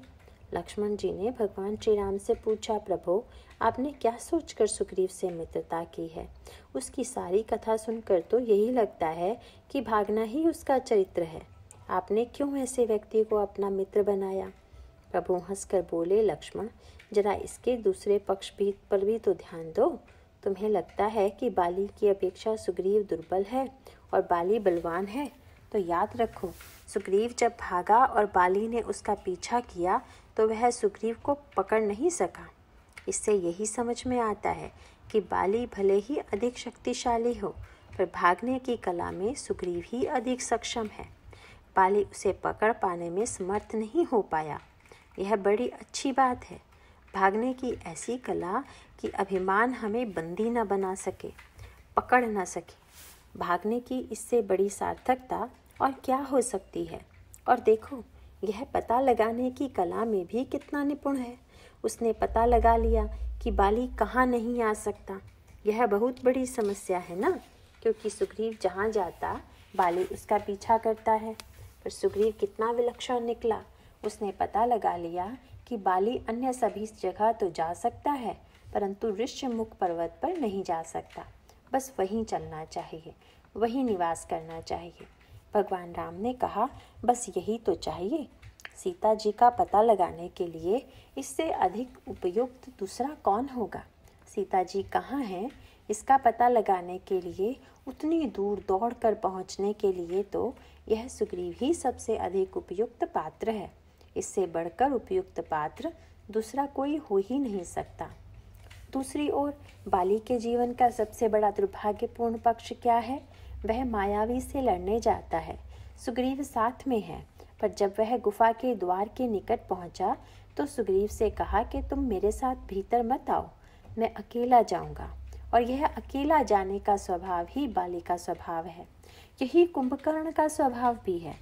Speaker 1: लक्ष्मण जी ने भगवान श्री राम से पूछा, प्रभु आपने क्या सोचकर सुग्रीव से मित्रता की है? उसकी सारी कथा सुनकर तो यही लगता है कि भागना ही उसका चरित्र है। आपने क्यों ऐसे व्यक्ति को अपना मित्र बनाया? प्रभु हंसकर बोले, लक्ष्मण जरा इसके दूसरे पक्ष पर भी तो ध्यान दो। तुम्हें लगता है कि बाली की अपेक्षा सुग्रीव दुर्बल है और बाली बलवान है, तो याद रखो सुग्रीव जब भागा और बाली ने उसका पीछा किया तो वह सुग्रीव को पकड़ नहीं सका। इससे यही समझ में आता है कि बाली भले ही अधिक शक्तिशाली हो, पर भागने की कला में सुग्रीव ही अधिक सक्षम है। बाली उसे पकड़ पाने में समर्थ नहीं हो पाया। यह बड़ी अच्छी बात है। भागने की ऐसी कला कि अभिमान हमें बंदी न बना सके, पकड़ न सके। भागने की इससे बड़ी सार्थकता और क्या हो सकती है? और देखो, यह पता लगाने की कला में भी कितना निपुण है। उसने पता लगा लिया कि बाली कहाँ नहीं आ सकता। यह बहुत बड़ी समस्या है ना, क्योंकि सुग्रीव जहाँ जाता बाली उसका पीछा करता है। पर सुग्रीव कितना विलक्षण निकला। उसने पता लगा लिया कि बाली अन्य सभी जगह तो जा सकता है, परंतु ऋष्यमुख पर्वत पर नहीं जा सकता। बस वहीं चलना चाहिए, वहीं निवास करना चाहिए। भगवान राम ने कहा, बस यही तो चाहिए। सीता जी का पता लगाने के लिए इससे अधिक उपयुक्त दूसरा कौन होगा? सीता जी कहाँ हैं, इसका पता लगाने के लिए उतनी दूर दौड़कर पहुँचने के लिए तो यह सुग्रीव ही सबसे अधिक उपयुक्त पात्र है। इससे बढ़कर उपयुक्त पात्र दूसरा कोई हो ही नहीं सकता। दूसरी ओर बाली के जीवन का सबसे बड़ा दुर्भाग्यपूर्ण पक्ष क्या है? वह मायावी से लड़ने जाता है। सुग्रीव साथ में है, पर जब वह गुफा के द्वार के निकट पहुंचा तो सुग्रीव से कहा कि तुम मेरे साथ भीतर मत आओ, मैं अकेला जाऊंगा। और यह अकेला जाने का स्वभाव ही बाली का स्वभाव है। यही कुंभकर्ण का स्वभाव भी है।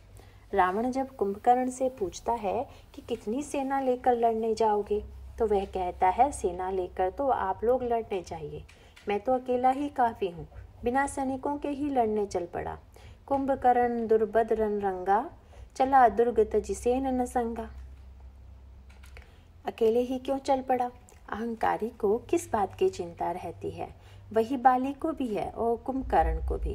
Speaker 1: रावण जब कुंभकर्ण से पूछता है कि कितनी सेना लेकर लड़ने जाओगे, तो वह कहता है, सेना लेकर तो आप लोग लड़ने चाहिए, मैं तो अकेला ही काफ़ी हूँ। बिना सैनिकों के ही लड़ने चल पड़ा। कुंभकर्ण दुर्बदरन रंगा, चला दुर्ग तजिसेन न संगा। अकेले ही क्यों चल पड़ा? अहंकारी को किस बात की चिंता रहती है? वही बाली को भी है और कुंभकर्ण को भी।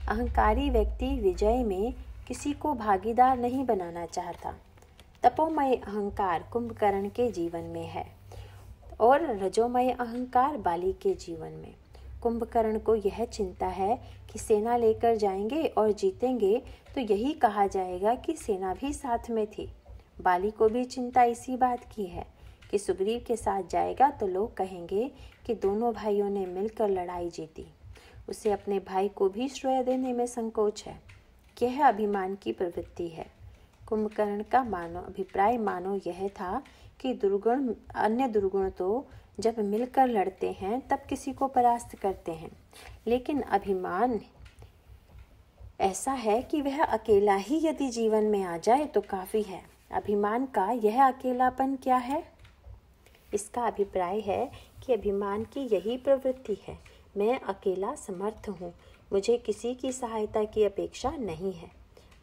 Speaker 1: अहंकारी व्यक्ति विजय में किसी को भागीदार नहीं बनाना चाहता। तपोमय अहंकार कुंभकर्ण के जीवन में है और रजोमय अहंकार बाली के जीवन में। कुंभकर्ण को यह चिंता है कि सेना लेकर जाएंगे और जीतेंगे तो यही कहा जाएगा कि सेना भी साथ में थी। बाली को भी चिंता इसी बात की है कि सुग्रीव के साथ जाएगा तो लोग कहेंगे कि दोनों भाइयों ने मिलकर लड़ाई जीती। उसे अपने भाई को भी श्रेय देने में संकोच है। यह अभिमान की प्रवृत्ति है। कुंभकर्ण का अभिप्राय मानो यह था कि अन्य दुर्गुण तो जब मिलकर लड़ते हैं तब किसी को परास्त करते हैं, लेकिन अभिमान ऐसा है कि वह अकेला ही यदि जीवन में आ जाए तो काफ़ी है। अभिमान का यह अकेलापन क्या है? इसका अभिप्राय है कि अभिमान की यही प्रवृत्ति है, मैं अकेला समर्थ हूँ, मुझे किसी की सहायता की अपेक्षा नहीं है।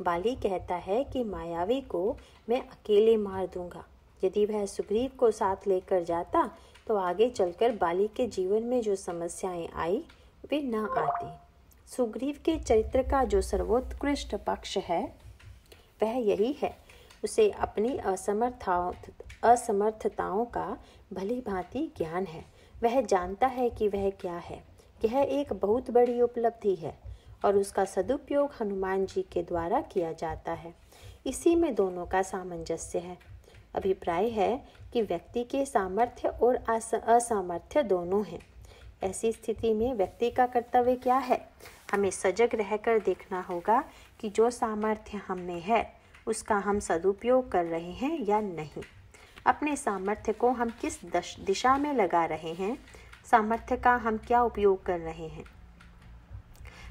Speaker 1: बाली कहता है कि मायावी को मैं अकेले मार दूंगा। यदि वह सुग्रीव को साथ लेकर जाता तो आगे चलकर बाली के जीवन में जो समस्याएं आई वे न आती। सुग्रीव के चरित्र का जो सर्वोत्कृष्ट पक्ष है वह यही है, उसे अपनी असमर्थताओं का भली भांति ज्ञान है। वह जानता है कि वह क्या है। यह एक बहुत बड़ी उपलब्धि है और उसका सदुपयोग हनुमान जी के द्वारा किया जाता है। इसी में दोनों का सामंजस्य है। अभिप्राय है कि व्यक्ति के सामर्थ्य और असामर्थ्य दोनों हैं। ऐसी स्थिति में व्यक्ति का कर्तव्य क्या है? हमें सजग रहकर देखना होगा कि जो सामर्थ्य हम में है उसका हम सदुपयोग कर रहे हैं या नहीं। अपने सामर्थ्य को हम किस दिशा में लगा रहे हैं, सामर्थ्य का हम क्या उपयोग कर रहे हैं।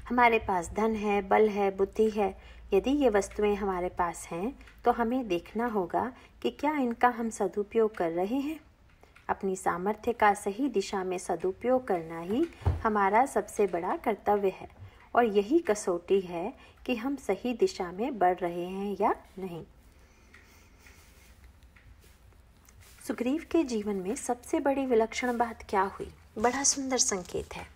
Speaker 1: हमारे पास धन है, बल है, बुद्धि है। यदि ये वस्तुएं हमारे पास हैं तो हमें देखना होगा कि क्या इनका हम सदुपयोग कर रहे हैं। अपनी सामर्थ्य का सही दिशा में सदुपयोग करना ही हमारा सबसे बड़ा कर्तव्य है और यही कसौटी है कि हम सही दिशा में बढ़ रहे हैं या नहीं। सुग्रीव के जीवन में सबसे बड़ी विलक्षण बात क्या हुई? बड़ा सुंदर संकेत है।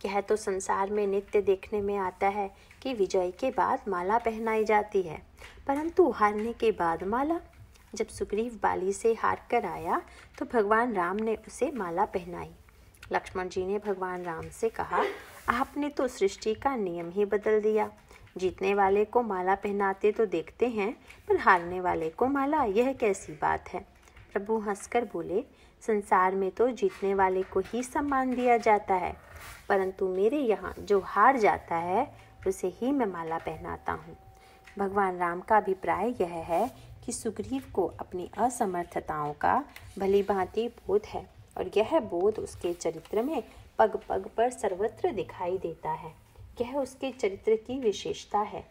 Speaker 1: यह तो संसार में नित्य देखने में आता है कि विजय के बाद माला पहनाई जाती है, परंतु हारने के बाद माला। जब सुग्रीव बाली से हार कर आया तो भगवान राम ने उसे माला पहनाई। लक्ष्मण जी ने भगवान राम से कहा, आपने तो सृष्टि का नियम ही बदल दिया। जीतने वाले को माला पहनाते तो देखते हैं, पर हारने वाले को माला, यह कैसी बात है? प्रभु हंसकर बोले, संसार में तो जीतने वाले को ही सम्मान दिया जाता है, परंतु मेरे यहाँ जो हार जाता है उसे ही मैं माला पहनाता हूँ। भगवान राम का अभिप्राय यह है कि सुग्रीव को अपनी असमर्थताओं का भली भांति बोध है और यह बोध उसके चरित्र में पग पग पर सर्वत्र दिखाई देता है। यह उसके चरित्र की विशेषता है।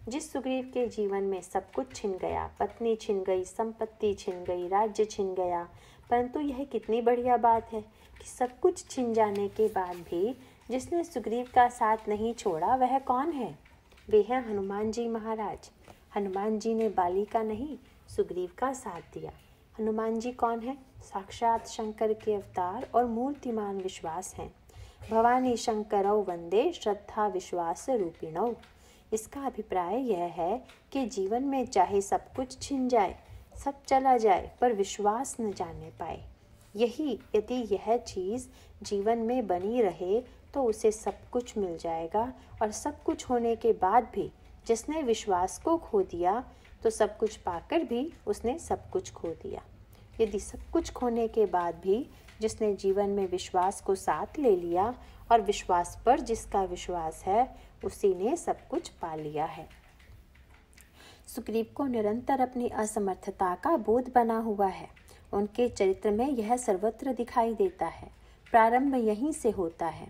Speaker 1: जिस सुग्रीव के जीवन में सब कुछ छिन गया, पत्नी छिन गई, संपत्ति छिन गई, राज्य छिन गया, परंतु यह कितनी बढ़िया बात है कि सब कुछ छिन जाने के बाद भी जिसने सुग्रीव का साथ नहीं छोड़ा वह कौन है? वे हैं हनुमान जी महाराज। हनुमान जी ने बाली का नहीं, सुग्रीव का साथ दिया। हनुमान जी कौन है? साक्षात शंकर के अवतार और मूर्तिमान विश्वास हैं। भवानी शंकरौ वंदे श्रद्धा विश्वास रूपिणौ। इसका अभिप्राय यह है कि जीवन में चाहे सब कुछ छिन जाए, सब चला जाए, पर विश्वास न जाने पाए। यदि यह चीज़ जीवन में बनी रहे तो उसे सब कुछ मिल जाएगा, और सब कुछ होने के बाद भी जिसने विश्वास को खो दिया तो सब कुछ पाकर भी उसने सब कुछ खो दिया। यदि सब कुछ खोने के बाद भी जिसने जीवन में विश्वास को साथ ले लिया और विश्वास पर जिसका विश्वास है उसी ने सब कुछ पा लिया है। सुग्रीव को निरंतर अपनी असमर्थता का बोध बना हुआ है। उनके चरित्र में यह सर्वत्र दिखाई देता है। प्रारंभ यहीं से होता है।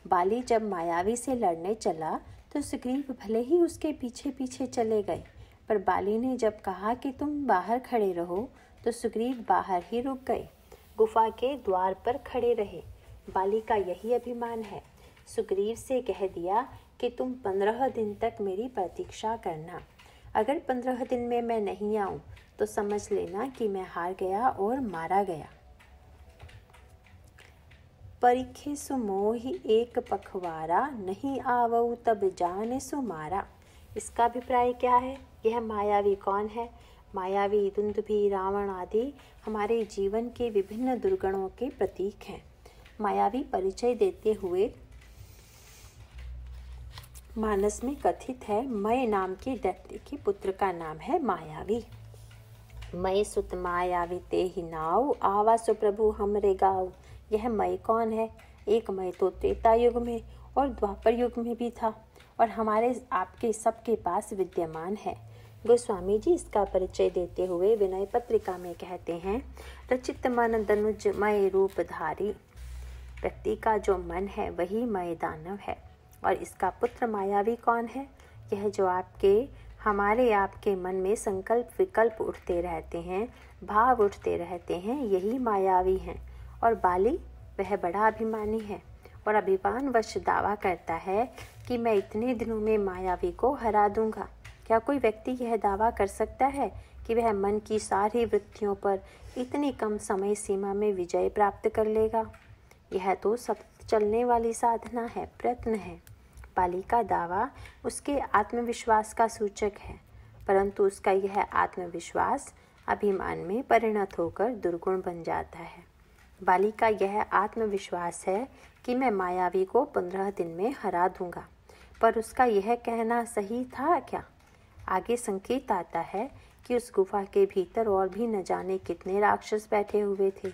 Speaker 1: बाली जब मायावी से लड़ने चला तो सुग्रीव भले ही उसके पीछे पीछे चले गए, पर बाली ने जब कहा कि तुम बाहर खड़े रहो तो सुग्रीव बाहर ही रुक गए, गुफा के द्वार पर खड़े रहे। बाली का यही अभिमान है। सुग्रीव से कह दिया कि तुम 15 दिन तक मेरी प्रतीक्षा करना। अगर 15 दिन में मैं नहीं आऊं तो समझ लेना कि मैं हार गया और मारा गया। परिखे सुमोहि एक पखवारा, नहीं आवऊ तब जाने सुमारा। इसका अभिप्राय क्या है? यह मायावी कौन है? मायावी दुंदुभि, रावण आदि हमारे जीवन के विभिन्न दुर्गुणों के प्रतीक हैं। मायावी परिचय देते हुए मानस में कथित है, मय नाम के दैत्य के पुत्र का नाम है मायावी। मय सुत मायावी ते ही नाव, आवा सो प्रभु हमरे गाँव। यह मय कौन है? एक मय तो त्रेता युग में और द्वापर युग में भी था और हमारे आपके सबके पास विद्यमान है। गोस्वामी जी इसका परिचय देते हुए विनय पत्रिका में कहते हैं, रचित मन दनुज मय रूपधारी। व्यक्ति का जो मन है वही मय दानव है। और इसका पुत्र मायावी कौन है? यह जो हमारे आपके मन में संकल्प विकल्प उठते रहते हैं, भाव उठते रहते हैं, यही मायावी हैं। और बाली वह बड़ा अभिमानी है और अभिमानवश दावा करता है कि मैं इतने दिनों में मायावी को हरा दूंगा। क्या कोई व्यक्ति यह दावा कर सकता है कि वह मन की सारी वृत्तियों पर इतनी कम समय सीमा में विजय प्राप्त कर लेगा? यह तो सतत चलने वाली साधना है, प्रयत्न है। बाली का दावा उसके आत्मविश्वास का सूचक है, परंतु उसका यह आत्मविश्वास अभिमान में परिणत होकर दुर्गुण बन जाता है। बाली का यह आत्मविश्वास है कि मैं मायावी को 15 दिन में हरा दूंगा, पर उसका यह कहना सही था क्या? आगे संकेत आता है कि उस गुफा के भीतर और भी न जाने कितने राक्षस बैठे हुए थे।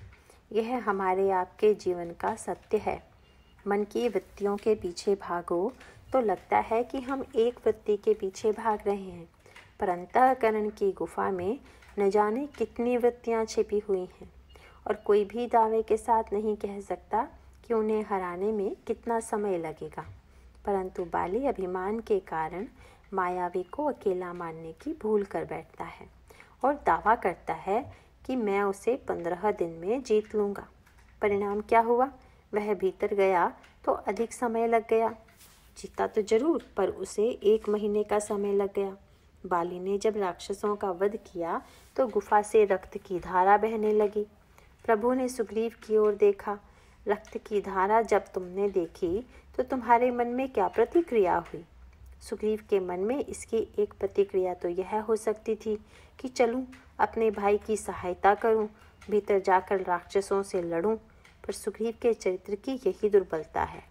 Speaker 1: यह हमारे आपके जीवन का सत्य है। मन की वृत्तियों के पीछे भागो तो लगता है कि हम एक वृत्ति के पीछे भाग रहे हैं, पर अंतःकरण की गुफा में न जाने कितनी वृत्तियां छिपी हुई हैं और कोई भी दावे के साथ नहीं कह सकता कि उन्हें हराने में कितना समय लगेगा। परंतु बाली अभिमान के कारण मायावी को अकेला मानने की भूल कर बैठता है और दावा करता है कि मैं उसे 15 दिन में जीत लूँगा। परिणाम क्या हुआ? वह भीतर गया तो अधिक समय लग गया। जीता तो जरूर, पर उसे 1 महीने का समय लग गया। बाली ने जब राक्षसों का वध किया तो गुफा से रक्त की धारा बहने लगी। प्रभु ने सुग्रीव की ओर देखा। रक्त की धारा जब तुमने देखी तो तुम्हारे मन में क्या प्रतिक्रिया हुई? सुग्रीव के मन में इसकी एक प्रतिक्रिया तो यह हो सकती थी कि चलूं, अपने भाई की सहायता करूं, भीतर जाकर राक्षसों से लड़ूं। पर सुग्रीव के चरित्र की यही दुर्बलता है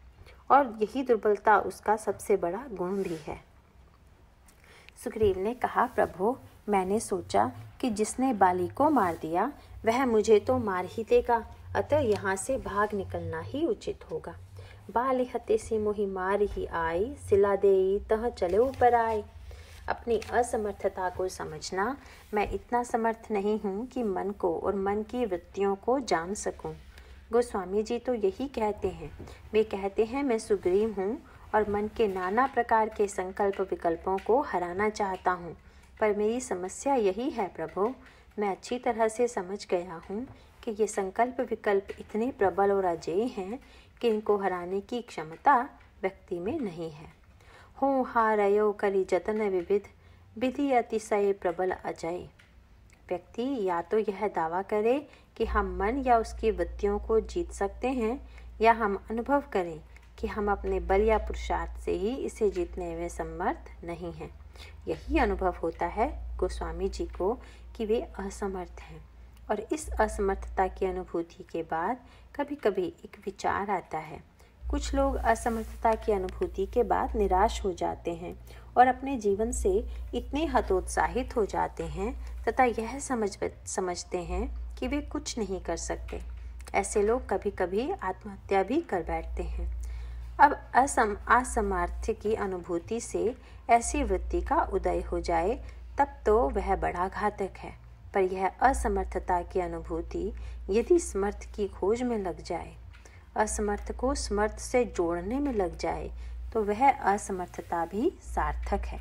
Speaker 1: और यही दुर्बलता उसका सबसे बड़ा गुण भी है। सुग्रीव ने कहा, प्रभु, मैंने सोचा कि जिसने बाली को मार दिया वह मुझे तो मार ही देगा, अतः यहाँ से भाग निकलना ही उचित होगा। बाली हते से मोहि मार ही आई, सिला देई तह चले ऊपर आए। अपनी असमर्थता को समझना, मैं इतना समर्थ नहीं हूँ कि मन को और मन की वृत्तियों को जान सकूं। गोस्वामी जी तो यही कहते हैं। वे कहते हैं, मैं सुग्रीव हूँ और मन के नाना प्रकार के संकल्प विकल्पों को हराना चाहता हूँ, पर मेरी समस्या यही है प्रभु, मैं अच्छी तरह से समझ गया हूँ कि ये संकल्प विकल्प इतने प्रबल और अजेय हैं कि इनको हराने की क्षमता व्यक्ति में नहीं है। हो हारयो करी जतन विविध, विधि अतिशय प्रबल अजय। व्यक्ति या तो यह दावा करे कि हम मन या उसकी वृत्तियों को जीत सकते हैं, या हम अनुभव करें कि हम अपने बल या पुरुषार्थ से ही इसे जीतने में समर्थ नहीं हैं। यही अनुभव होता है गोस्वामी जी को कि वे असमर्थ हैं, और इस असमर्थता की अनुभूति के बाद कभी कभी एक विचार आता है। कुछ लोग असमर्थता की अनुभूति के बाद निराश हो जाते हैं और अपने जीवन से इतने हतोत्साहित हो जाते हैं तथा यह समझते हैं कि वे कुछ नहीं कर सकते। ऐसे लोग कभी कभी आत्महत्या भी कर बैठते हैं। अब असमर्थ्य की अनुभूति से ऐसी वृत्ति का उदय हो जाए तब तो वह बड़ा घातक है, पर यह असमर्थता की अनुभूति यदि समर्थ की खोज में लग जाए, असमर्थ को समर्थ से जोड़ने में लग जाए, तो वह असमर्थता भी सार्थक है।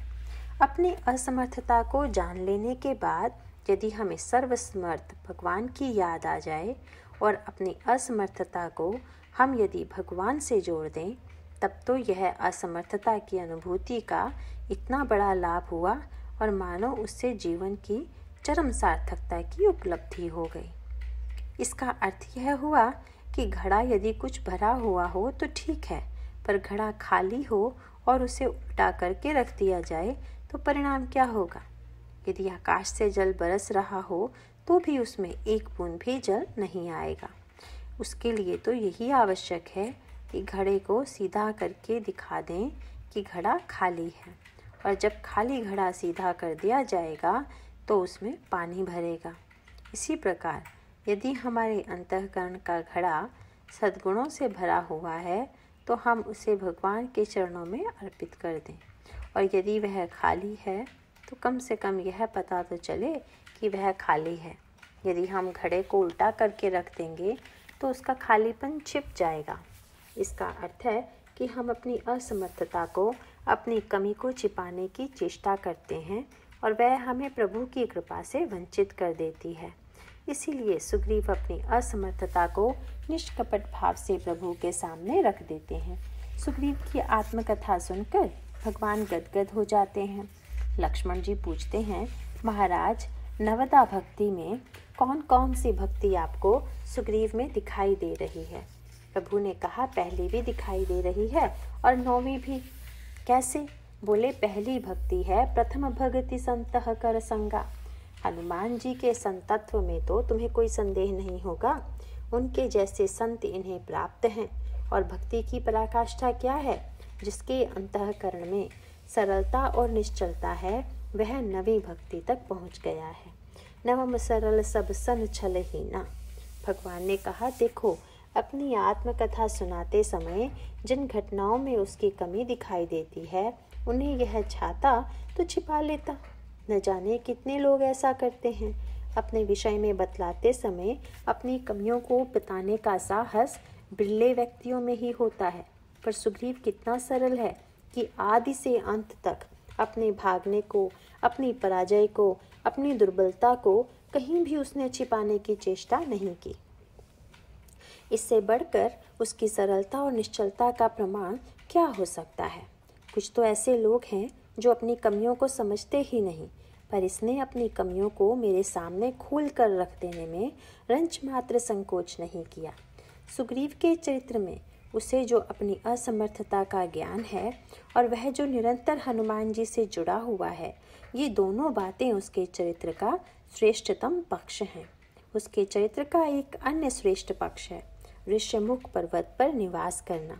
Speaker 1: अपनी असमर्थता को जान लेने के बाद यदि हमें सर्वसमर्थ भगवान की याद आ जाए और अपनी असमर्थता को हम यदि भगवान से जोड़ दें, तब तो यह असमर्थता की अनुभूति का इतना बड़ा लाभ हुआ और मानो उससे जीवन की चरम सार्थकता की उपलब्धि हो गई। इसका अर्थ यह हुआ कि घड़ा यदि कुछ भरा हुआ हो तो ठीक है, पर घड़ा खाली हो और उसे उल्टा करके रख दिया जाए तो परिणाम क्या होगा? यदि आकाश से जल बरस रहा हो तो भी उसमें एक बूंद भी जल नहीं आएगा। उसके लिए तो यही आवश्यक है कि घड़े को सीधा करके दिखा दें कि घड़ा खाली है, और जब खाली घड़ा सीधा कर दिया जाएगा तो उसमें पानी भरेगा। इसी प्रकार यदि हमारे अंतःकरण का घड़ा सद्गुणों से भरा हुआ है तो हम उसे भगवान के चरणों में अर्पित कर दें, और यदि वह खाली है तो कम से कम यह पता तो चले कि वह खाली है। यदि हम घड़े को उल्टा करके रख देंगे तो उसका खालीपन छिप जाएगा। इसका अर्थ है कि हम अपनी असमर्थता को, अपनी कमी को छिपाने की चेष्टा करते हैं और वह हमें प्रभु की कृपा से वंचित कर देती है। इसीलिए सुग्रीव अपनी असमर्थता को निष्कपट भाव से प्रभु के सामने रख देते हैं। सुग्रीव की आत्मकथा सुनकर भगवान गदगद हो जाते हैं। लक्ष्मण जी पूछते हैं, महाराज, नवदा भक्ति में कौन कौन सी भक्ति आपको सुग्रीव में दिखाई दे रही है? प्रभु ने कहा, पहली भी दिखाई दे रही है और नौवीं भी। कैसे? बोले, पहली भक्ति है प्रथम भगति संतः कर संगा। हनुमान जी के संतत्व में तो तुम्हें कोई संदेह नहीं होगा। उनके जैसे संत इन्हें प्राप्त हैं। और भक्ति की पराकाष्ठा क्या है? जिसके अंतःकरण में सरलता और निश्चलता है, वह नवी भक्ति तक पहुंच गया है। नवम सरल सब सन छल ही ना। भगवान ने कहा, देखो, अपनी आत्मकथा सुनाते समय जिन घटनाओं में उसकी कमी दिखाई देती है, उन्हें यह चाहता तो छिपा लेता। न जाने कितने लोग ऐसा करते हैं। अपने विषय में बतलाते समय अपनी कमियों को बताने का साहस बिरले व्यक्तियों में ही होता है। पर सुग्रीव कितना सरल है कि आदि से अंत तक अपने भागने को, अपनी पराजय को, अपनी दुर्बलता को कहीं भी उसने छिपाने की चेष्टा नहीं की। इससे बढ़कर उसकी सरलता और निश्चलता का प्रमाण क्या हो सकता है? कुछ तो ऐसे लोग हैं जो अपनी कमियों को समझते ही नहीं, पर इसने अपनी कमियों को मेरे सामने खोल कर रख देने में रंच मात्र संकोच नहीं किया। सुग्रीव के चरित्र में उसे जो अपनी असमर्थता का ज्ञान है और वह जो निरंतर हनुमान जी से जुड़ा हुआ है, ये दोनों बातें उसके चरित्र का श्रेष्ठतम पक्ष हैं। उसके चरित्र का एक अन्य श्रेष्ठ पक्ष है ऋष्यमुख पर्वत पर निवास करना।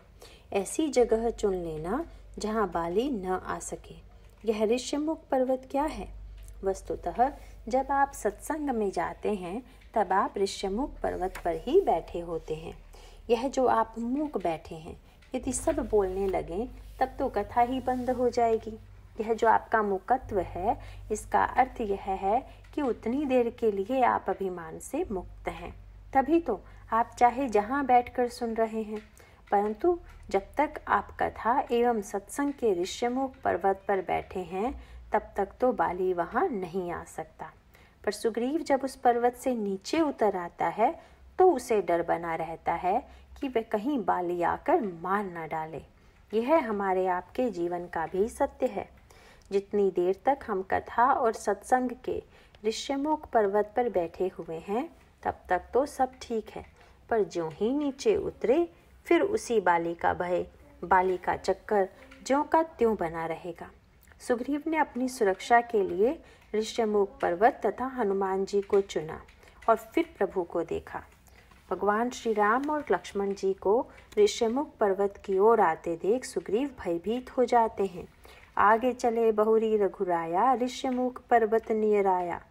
Speaker 1: ऐसी जगह चुन लेना जहाँ बाली न आ सके। यह ऋष्यमुख पर्वत क्या है? वस्तुतः जब आप सत्संग में जाते हैं तब आप ऋष्यमुख पर्वत पर ही बैठे होते हैं। यह जो आप मूक बैठे हैं, यदि सब बोलने लगें तब तो कथा ही बंद हो जाएगी। यह जो आपका मुकत्व है, इसका अर्थ यह है कि उतनी देर के लिए आप अभिमान से मुक्त हैं। तभी तो आप चाहे जहाँ बैठकर सुन रहे हैं, परंतु जब तक आप कथा एवं सत्संग के ऋष्यमुख पर्वत पर बैठे हैं तब तक तो बाली वहाँ नहीं आ सकता। पर सुग्रीव जब उस पर्वत से नीचे उतर आता है तो उसे डर बना रहता है कि वह कहीं बाली आकर मार न डाले। यह हमारे आपके जीवन का भी सत्य है। जितनी देर तक हम कथा और सत्संग के ऋष्यमुख पर्वत पर बैठे हुए हैं तब तक तो सब ठीक है, पर ज्यों ही नीचे उतरे फिर उसी बाली का भय, बाली का चक्कर ज्यों का त्यों बना रहेगा। सुग्रीव ने अपनी सुरक्षा के लिए ऋष्यमुख पर्वत तथा हनुमान जी को चुना और फिर प्रभु को देखा। भगवान श्री राम और लक्ष्मण जी को ऋष्यमुख पर्वत की ओर आते देख सुग्रीव भयभीत हो जाते हैं। आगे चले बहुरी रघुराया, ऋष्यमुख पर्वत नियर आया।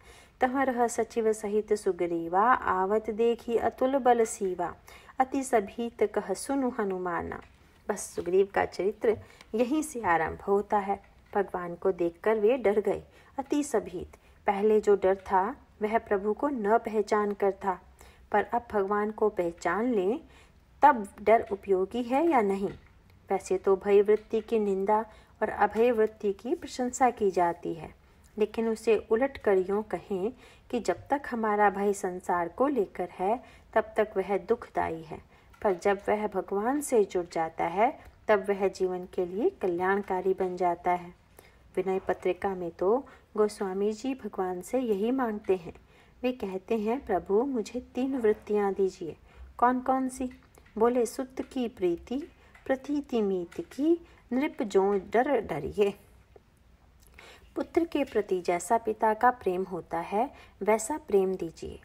Speaker 1: तह रह सचिव सहित सुग्रीवा, आवत देखी अतुल बल सीवा। अति सभीत कह सुनु हनुमाना। बस सुग्रीव का चरित्र यहीं से आरंभ होता है। भगवान को देखकर वे डर गए, अति सभीत। पहले जो डर था वह प्रभु को न पहचान कर था, पर अब भगवान को पहचान लें तब डर उपयोगी है या नहीं? वैसे तो भय वृत्ति की निंदा और अभय वृत्ति की प्रशंसा की जाती है, लेकिन उसे उलट कर यूँ कहें कि जब तक हमारा भय संसार को लेकर है तब तक वह दुखदायी है, पर जब वह भगवान से जुड़ जाता है तब वह जीवन के लिए कल्याणकारी बन जाता है। विनय पत्रिका में तो गोस्वामी जी भगवान से यही मांगते हैं। वे कहते हैं, प्रभु मुझे 3 वृत्तियाँ दीजिए, कौन कौन सी? बोले सुत की प्रीति प्रतीति मीत की नृप जो डर डरिए। पुत्र के प्रति जैसा पिता का प्रेम होता है वैसा प्रेम दीजिए।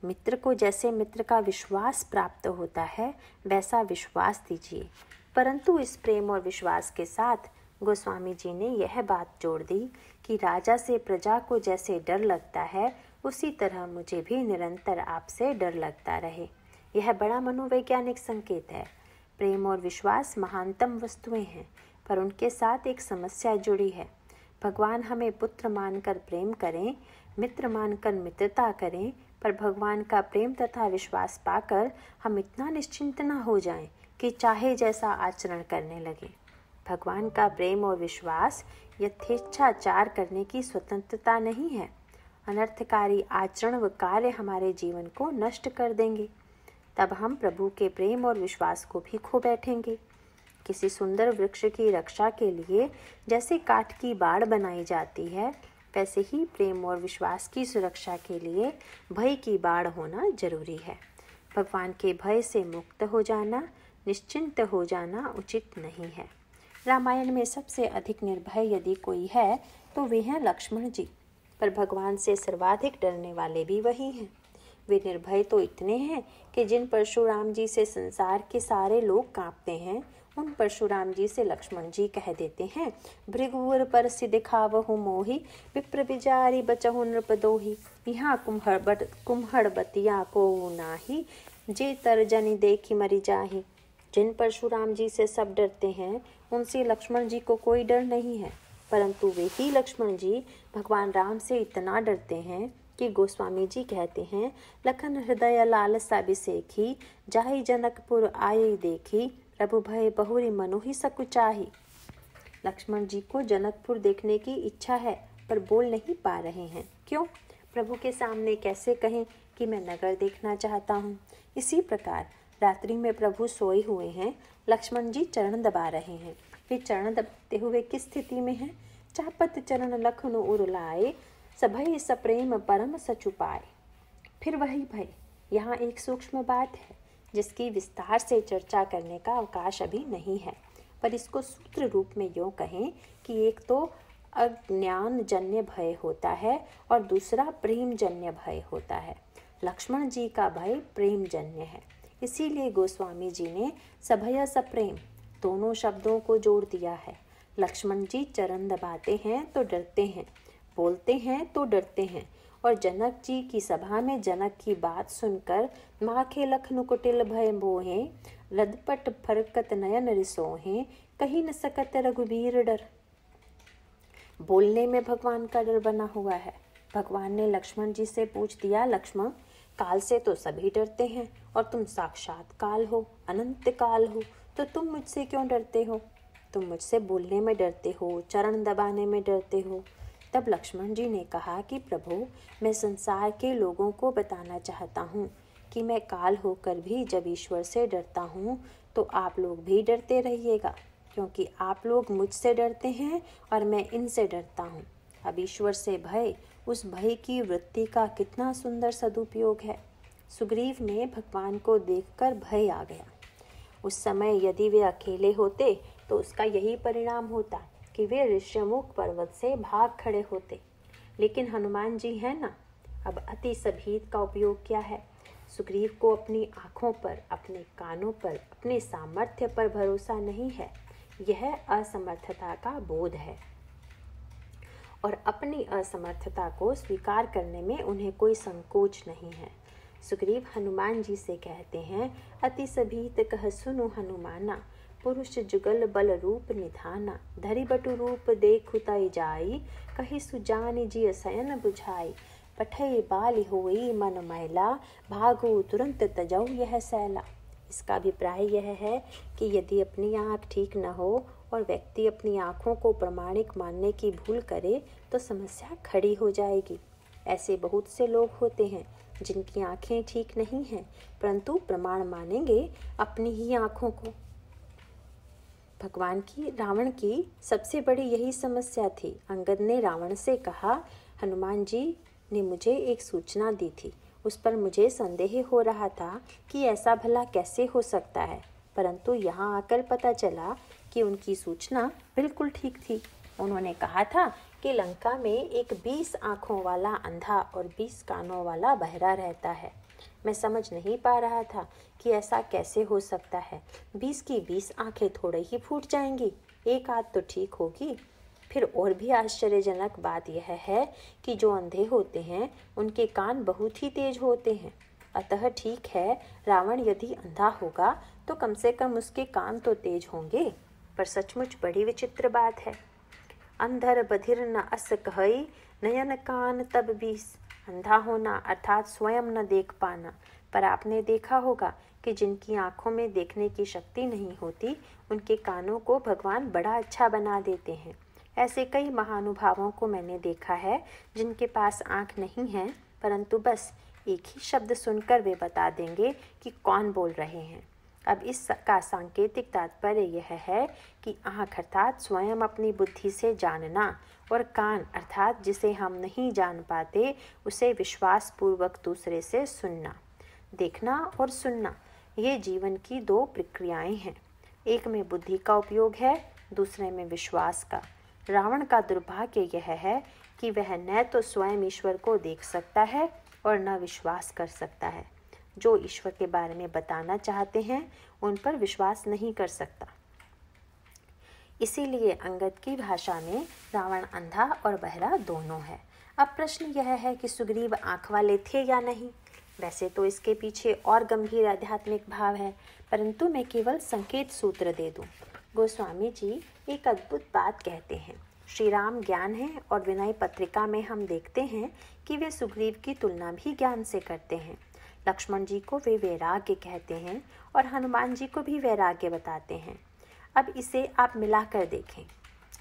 Speaker 1: मित्र को जैसे मित्र का विश्वास प्राप्त होता है वैसा विश्वास दीजिए। परंतु इस प्रेम और विश्वास के साथ गोस्वामी जी ने यह बात जोड़ दी कि राजा से प्रजा को जैसे डर लगता है उसी तरह मुझे भी निरंतर आपसे डर लगता रहे। यह बड़ा मनोवैज्ञानिक संकेत है। प्रेम और विश्वास महानतम वस्तुएं हैं, पर उनके साथ एक समस्या जुड़ी है। भगवान हमें पुत्र मानकर प्रेम करें, मित्र मानकर मित्रता करें, पर भगवान का प्रेम तथा विश्वास पाकर हम इतना निश्चिंत न हो जाएं कि चाहे जैसा आचरण करने लगे। भगवान का प्रेम और विश्वास यथेच्छाचार करने की स्वतंत्रता नहीं है। अनर्थकारी आचरण व कार्य हमारे जीवन को नष्ट कर देंगे। तब हम प्रभु के प्रेम और विश्वास को भी खो बैठेंगे। किसी सुंदर वृक्ष की रक्षा के लिए जैसे काठ की बाड़ बनाई जाती है, वैसे ही प्रेम और विश्वास की सुरक्षा के लिए भय की बाड़ होना जरूरी है। भगवान के भय से मुक्त हो जाना, निश्चिंत हो जाना उचित नहीं है। रामायण में सबसे अधिक निर्भय यदि कोई है तो वे हैं लक्ष्मण जी, पर भगवान से सर्वाधिक डरने वाले भी वही हैं। वे निर्भय तो इतने हैं कि जिन परशुराम जी से संसार के सारे लोग कांपते हैं, उन परशुराम जी से लक्ष्मण जी कह देते हैं, भृगुवर पर दिखावहु मोहि विप्र बिजारी बचहु नृपदोहि। यहाँ कुम्हड़ बतिया को नाही जे तर्जनी देखी मरी जाही। जिन परशुराम जी से सब डरते हैं उनसे लक्ष्मण जी को कोई डर नहीं है, परंतु वे ही लक्ष्मण जी भगवान राम से इतना डरते हैं कि गोस्वामी जी कहते हैं, लखन हृदय लालसा बिसेखी जाहि जनकपुर आये देखी प्रभु भय बहुरी मनोहि सकुचाही। लक्ष्मण जी को जनकपुर देखने की इच्छा है पर बोल नहीं पा रहे हैं। क्यों? प्रभु के सामने कैसे कहें कि मैं नगर देखना चाहता हूँ। इसी प्रकार रात्रि में प्रभु सोए हुए हैं, लक्ष्मण जी चरण दबा रहे हैं। वे चरण दबाते हुए किस स्थिति में हैं? चापत चरण लखन उरुलाए सभय सप्रेम परम सचुपाए। फिर वही भय। यहाँ एक सूक्ष्म बात है जिसकी विस्तार से चर्चा करने का अवकाश अभी नहीं है, पर इसको सूत्र रूप में यूँ कहें कि एक तो अज्ञान जन्य भय होता है और दूसरा प्रेम जन्य भय होता है। लक्ष्मण जी का भय प्रेम जन्य है। इसीलिए गोस्वामी जी ने सभय सप्रेम दोनों शब्दों को जोड़ दिया है। लक्ष्मण जी चरण दबाते हैं तो डरते हैं, बोलते हैं तो डरते हैं, और जनक जी की सभा में जनक की बात सुनकर माखे लखन कुटिल भय मोहे लदपट फरकत नयन रिसोहे कहीं न सकत रघुबीर डर। बोलने में भगवान का डर बना हुआ है। भगवान ने लक्ष्मण जी से पूछ दिया, लक्ष्मण काल से तो सभी डरते हैं और तुम साक्षात काल हो, अनंत काल हो, तो तुम मुझसे क्यों डरते हो? तुम मुझसे बोलने में डरते हो, चरण दबाने में डरते हो। तब लक्ष्मण जी ने कहा कि प्रभु, मैं संसार के लोगों को बताना चाहता हूँ कि मैं काल होकर भी जब ईश्वर से डरता हूँ तो आप लोग भी डरते रहिएगा, क्योंकि आप लोग मुझसे डरते हैं और मैं इनसे डरता हूँ। अब ईश्वर से भय, उस भय की वृत्ति का कितना सुंदर सदुपयोग है। सुग्रीव ने भगवान को देखकर भय आ गया। उस समय यदि वे अकेले होते तो उसका यही परिणाम होता कि वे ऋष्यमुख पर्वत से भाग खड़े होते। लेकिन हनुमान जी हैं ना। अब अति सभीत का उपयोग क्या है? सुग्रीव को अपनी आँखों पर, अपने कानों पर, अपने सामर्थ्य पर भरोसा नहीं है। यह असमर्थता का बोध है और अपनी असमर्थता को स्वीकार करने में उन्हें कोई संकोच नहीं है। सुग्रीव हनुमान जी से कहते हैं, अति सभीत कह सुनु हनुमाना पुरुष जुगल बल रूप निधाना धरि बटु रूप देखु तै जाई कहि सुजानि जिय सयन बुझाई पठै बाल होई मन मैला भागो तुरंत तजौ यह सैला। इसका अभिप्राय यह है कि यदि अपनी आँख ठीक न हो और व्यक्ति अपनी आँखों को प्रमाणिक मानने की भूल करे तो समस्या खड़ी हो जाएगी। ऐसे बहुत से लोग होते हैं जिनकी आँखें ठीक नहीं हैं, परंतु प्रमाण मानेंगे अपनी ही आँखों को। रावण की सबसे बड़ी यही समस्या थी। अंगद ने रावण से कहा, हनुमान जी ने मुझे एक सूचना दी थी, उस पर मुझे संदेह हो रहा था कि ऐसा भला कैसे हो सकता है, परंतु यहाँ आकर पता चला कि उनकी सूचना बिल्कुल ठीक थी। उन्होंने कहा था कि लंका में एक 20 आँखों वाला अंधा और 20 कानों वाला बहरा रहता है। मैं समझ नहीं पा रहा था कि ऐसा कैसे हो सकता है। 20 की 20 आँखें थोड़े ही फूट जाएंगी, एक आध तो ठीक होगी। फिर और भी आश्चर्यजनक बात यह है कि जो अंधे होते हैं उनके कान बहुत ही तेज होते हैं। अतः ठीक है, रावण यदि अंधा होगा तो कम से कम उसके कान तो तेज होंगे। पर सचमुच बड़ी विचित्र बात है। अंधर बधिर न अस कहई, नयन कान तब 20। अंधा होना अर्थात स्वयं न देख पाना। पर आपने देखा होगा कि जिनकी आंखों में देखने की शक्ति नहीं होती, उनके कानों को भगवान बड़ा अच्छा बना देते हैं। ऐसे कई महानुभावों को मैंने देखा है जिनके पास आंख नहीं है, परंतु बस एक ही शब्द सुनकर वे बता देंगे कि कौन बोल रहे हैं। अब इसका सांकेतिक तात्पर्य यह है कि आँख अर्थात स्वयं अपनी बुद्धि से जानना, और कान अर्थात जिसे हम नहीं जान पाते उसे विश्वास पूर्वक दूसरे से सुनना। देखना और सुनना ये जीवन की दो प्रक्रियाएं हैं। एक में बुद्धि का उपयोग है, दूसरे में विश्वास का। रावण का दुर्भाग्य यह है कि वह न तो स्वयं ईश्वर को देख सकता है और न विश्वास कर सकता है। जो ईश्वर के बारे में बताना चाहते हैं उन पर विश्वास नहीं कर सकता। इसीलिए अंगद की भाषा में रावण अंधा और बहरा दोनों है। अब प्रश्न यह है कि सुग्रीव आँख वाले थे या नहीं। वैसे तो इसके पीछे और गंभीर आध्यात्मिक भाव है, परंतु मैं केवल संकेत सूत्र दे दूं। गोस्वामी जी एक अद्भुत बात कहते हैं। श्री राम ज्ञान है और विनय पत्रिका में हम देखते हैं कि वे सुग्रीव की तुलना भी ज्ञान से करते हैं। लक्ष्मण जी को वे वैराग्य कहते हैं और हनुमान जी को भी वैराग्य बताते हैं। अब इसे आप मिलाकर देखें।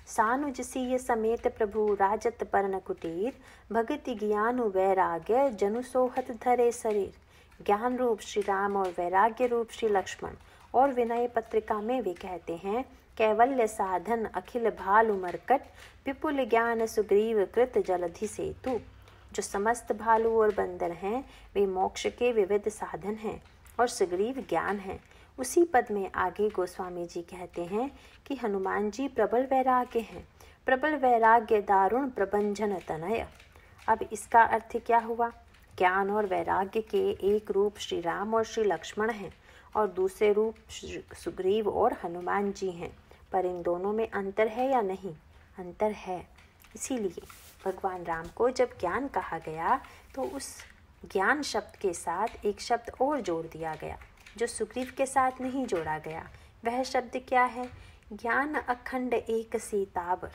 Speaker 1: सानुजसीय समेत प्रभु राजत पर्ण कुटीर, भगति ज्ञान वैराग्य जनु सोहत धरे शरीर। ज्ञान रूप श्री राम और वैराग्य रूप श्री लक्ष्मण। और विनय पत्रिका में वे कहते हैं, कैवल्य साधन अखिल भालु मरकट, विपुल ज्ञान सुग्रीव कृत जलधि सेतु। जो समस्त भालू और बंदर हैं वे मोक्ष के विविध साधन हैं और सुग्रीव ज्ञान हैं। उसी पद में आगे गोस्वामी जी कहते हैं कि हनुमान जी प्रबल वैराग्य हैं, प्रबल वैराग्य दारुण प्रबंधन तनय। अब इसका अर्थ क्या हुआ? ज्ञान और वैराग्य के एक रूप श्री राम और श्री लक्ष्मण हैं और दूसरे रूप सुग्रीव और हनुमान जी हैं। पर इन दोनों में अंतर है या नहीं? अंतर है। इसीलिए भगवान राम को जब ज्ञान कहा गया तो उस ज्ञान शब्द के साथ एक शब्द और जोड़ दिया गया जो सुग्रीव के साथ नहीं जोड़ा गया। वह शब्द क्या है? ज्ञान अखंड एक सीतावर।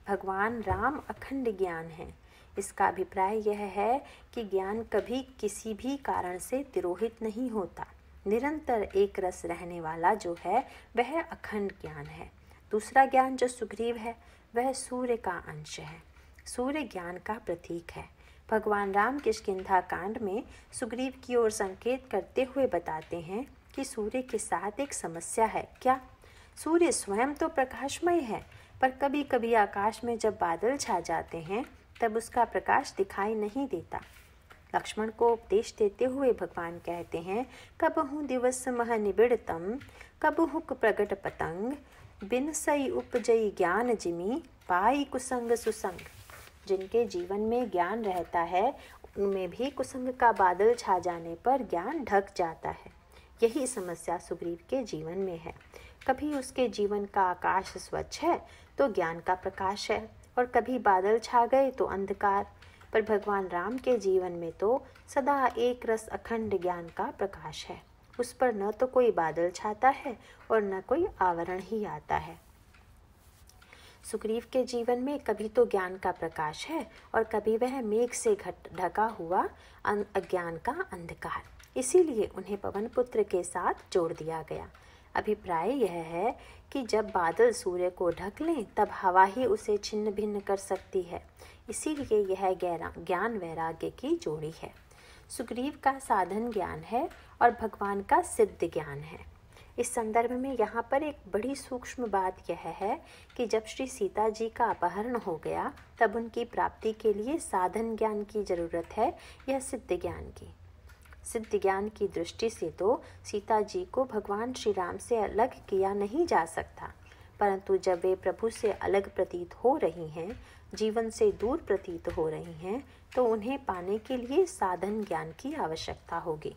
Speaker 1: भगवान राम अखंड ज्ञान है। इसका अभिप्राय यह है कि ज्ञान कभी किसी भी कारण से तिरोहित नहीं होता। निरंतर एक रस रहने वाला जो है वह अखंड ज्ञान है। दूसरा ज्ञान जो सुग्रीव है वह सूर्य का अंश है, सूर्य ज्ञान का प्रतीक है। भगवान राम किष्किंधा कांड में सुग्रीव की ओर संकेत करते हुए बताते हैं कि सूर्य के साथ एक समस्या है। क्या? सूर्य स्वयं तो प्रकाशमय है, पर कभी कभी आकाश में जब बादल छा जाते हैं तब उसका प्रकाश दिखाई नहीं देता। लक्ष्मण को उपदेश देते हुए भगवान कहते हैं, कबहु दिवस मह निबिड़तम, कबहुक प्रगट पतंग, बिन सई उपजई ज्ञान जिमी, पाई कुसंग सुसंग। जिनके जीवन में ज्ञान रहता है उनमें भी कुसंग का बादल छा जाने पर ज्ञान ढक जाता है। यही समस्या सुग्रीव के जीवन में है। कभी उसके जीवन का आकाश स्वच्छ है तो ज्ञान का प्रकाश है, और कभी बादल छा गए तो अंधकार। पर भगवान राम के जीवन में तो सदा एक रस अखंड ज्ञान का प्रकाश है। उस पर न तो कोई बादल छाता है और न कोई आवरण ही आता है। सुग्रीव के जीवन में कभी तो ज्ञान का प्रकाश है और कभी वह मेघ से ढका हुआ अज्ञान का अंधकार। इसीलिए उन्हें पवन पुत्र के साथ जोड़ दिया गया। अभिप्राय यह है कि जब बादल सूर्य को ढक लें तब हवा ही उसे छिन्न भिन्न कर सकती है। इसीलिए यह ज्ञान वैराग्य की जोड़ी है। सुग्रीव का साधन ज्ञान है और भगवान का सिद्ध ज्ञान है। इस संदर्भ में यहाँ पर एक बड़ी सूक्ष्म बात यह है कि जब श्री सीता जी का अपहरण हो गया तब उनकी प्राप्ति के लिए साधन ज्ञान की जरूरत है, यह सिद्ध ज्ञान की। सिद्ध ज्ञान की दृष्टि से तो सीता जी को भगवान श्री राम से अलग किया नहीं जा सकता, परंतु जब वे प्रभु से अलग प्रतीत हो रही हैं, जीवन से दूर प्रतीत हो रही हैं, तो उन्हें पाने के लिए साधन ज्ञान की आवश्यकता होगी।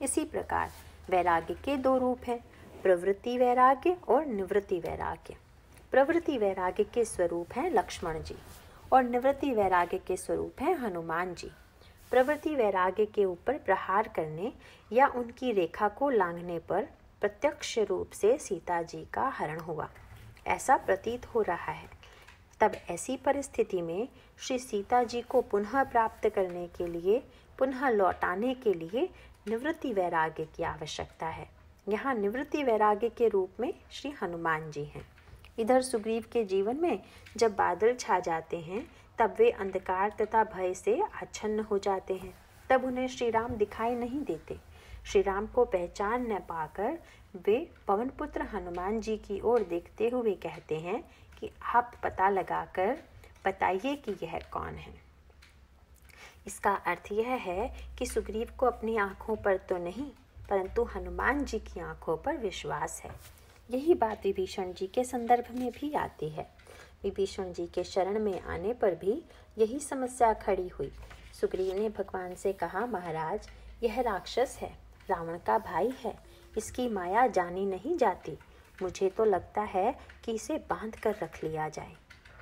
Speaker 1: इसी प्रकार वैराग्य के दो रूप हैं, प्रवृत्ति वैराग्य और निवृत्ति वैराग्य। प्रवृत्ति वैराग्य के स्वरूप हैं लक्ष्मण जी और निवृत्ति वैराग्य के स्वरूप हैं हनुमान जी। प्रवृत्ति वैराग्य के ऊपर प्रहार करने या उनकी रेखा को लांघने पर प्रत्यक्ष रूप से सीता जी का हरण हुआ, ऐसा प्रतीत हो रहा है। तब ऐसी परिस्थिति में श्री सीता जी को पुनः प्राप्त करने के लिए, पुनः लौटाने के लिए निवृत्ति वैराग्य की आवश्यकता है। यहाँ निवृत्ति वैराग्य के रूप में श्री हनुमान जी हैं। इधर सुग्रीव के जीवन में जब बादल छा जाते हैं तब वे अंधकार तथा भय से आच्छन्न हो जाते हैं। तब उन्हें श्री राम दिखाई नहीं देते। श्री राम को पहचान न पाकर वे पवन पुत्र हनुमान जी की ओर देखते हुए कहते हैं कि आप पता लगाकर बताइए कि यह कौन है। इसका अर्थ यह है कि सुग्रीव को अपनी आँखों पर तो नहीं, परंतु हनुमान जी की आँखों पर विश्वास है। यही बात विभीषण जी के संदर्भ में भी आती है। विभीषण जी के शरण में आने पर भी यही समस्या खड़ी हुई। सुग्रीव ने भगवान से कहा, महाराज यह राक्षस है, रावण का भाई है, इसकी माया जानी नहीं जाती। मुझे तो लगता है कि इसे बांध कर रख लिया जाए।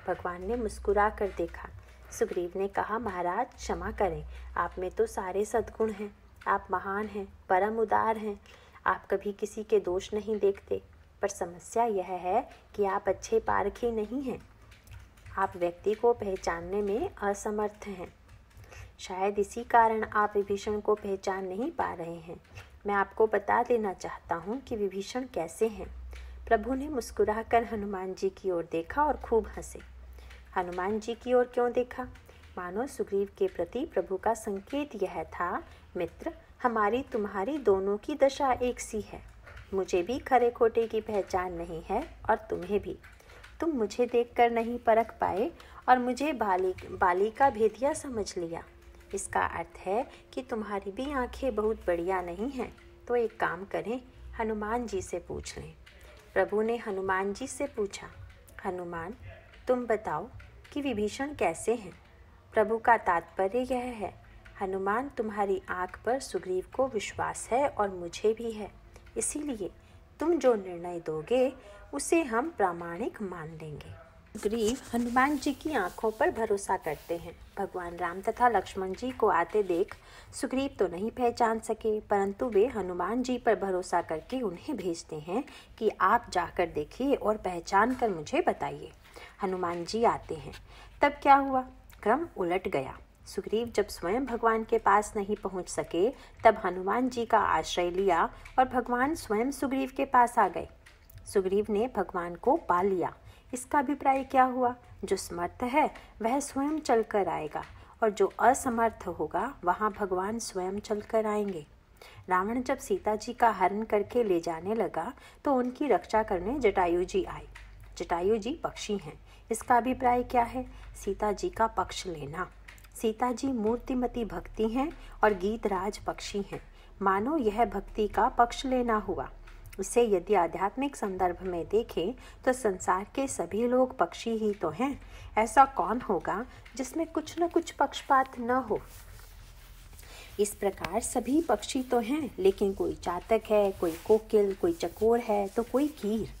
Speaker 1: भगवान ने मुस्कुरा कर देखा। सुग्रीव ने कहा, महाराज क्षमा करें, आप में तो सारे सद्गुण हैं, आप महान हैं, परम उदार हैं, आप कभी किसी के दोष नहीं देखते। पर समस्या यह है कि आप अच्छे पारखी नहीं हैं, आप व्यक्ति को पहचानने में असमर्थ हैं। शायद इसी कारण आप विभीषण को पहचान नहीं पा रहे हैं। मैं आपको बता देना चाहता हूँ कि विभीषण कैसे हैं। प्रभु ने मुस्कुराकर हनुमान जी की ओर देखा और खूब हंसे। हनुमान जी की ओर क्यों देखा? मानो सुग्रीव के प्रति प्रभु का संकेत यह था, मित्र, हमारी तुम्हारी दोनों की दशा एक सी है। मुझे भी खरे खोटे की पहचान नहीं है और तुम्हें भी। तुम मुझे देखकर नहीं परख पाए और मुझे बाली का भेदिया समझ लिया। इसका अर्थ है कि तुम्हारी भी आंखें बहुत बढ़िया नहीं हैं। तो एक काम करें, हनुमान जी से पूछ लें। प्रभु ने हनुमान जी से पूछा, हनुमान तुम बताओ कि विभीषण कैसे हैं? प्रभु का तात्पर्य यह है, हनुमान तुम्हारी आंख पर सुग्रीव को विश्वास है और मुझे भी है, इसीलिए तुम जो निर्णय दोगे उसे हम प्रामाणिक मान लेंगे। सुग्रीव हनुमान जी की आंखों पर भरोसा करते हैं। भगवान राम तथा लक्ष्मण जी को आते देख सुग्रीव तो नहीं पहचान सके, परंतु वे हनुमान जी पर भरोसा करके उन्हें भेजते हैं कि आप जाकर देखिए और पहचान कर मुझे बताइए। हनुमान जी आते हैं। तब क्या हुआ? क्रम उलट गया। सुग्रीव जब स्वयं भगवान के पास नहीं पहुंच सके तब हनुमान जी का आश्रय लिया और भगवान स्वयं सुग्रीव के पास आ गए। सुग्रीव ने भगवान को पा लिया। इसका अभिप्राय क्या हुआ? जो समर्थ है वह स्वयं चलकर आएगा और जो असमर्थ होगा वहाँ भगवान स्वयं चलकर आएंगे। रावण जब सीता जी का हरण करके ले जाने लगा तो उनकी रक्षा करने जटायु जी आए। जटायु जी पक्षी हैं। इसका अभिप्राय क्या है? सीता जी का पक्ष लेना। सीता जी मूर्तिमती भक्ति हैं और गीतराज पक्षी हैं। मानो यह भक्ति का पक्ष लेना हुआ। इसे यदि आध्यात्मिक संदर्भ में देखें तो संसार के सभी लोग पक्षी ही तो हैं। ऐसा कौन होगा जिसमें कुछ न कुछ पक्षपात न हो? इस प्रकार सभी पक्षी तो हैं, लेकिन कोई चातक है, कोई कोकिल, कोई चकोर है तो कोई कीर।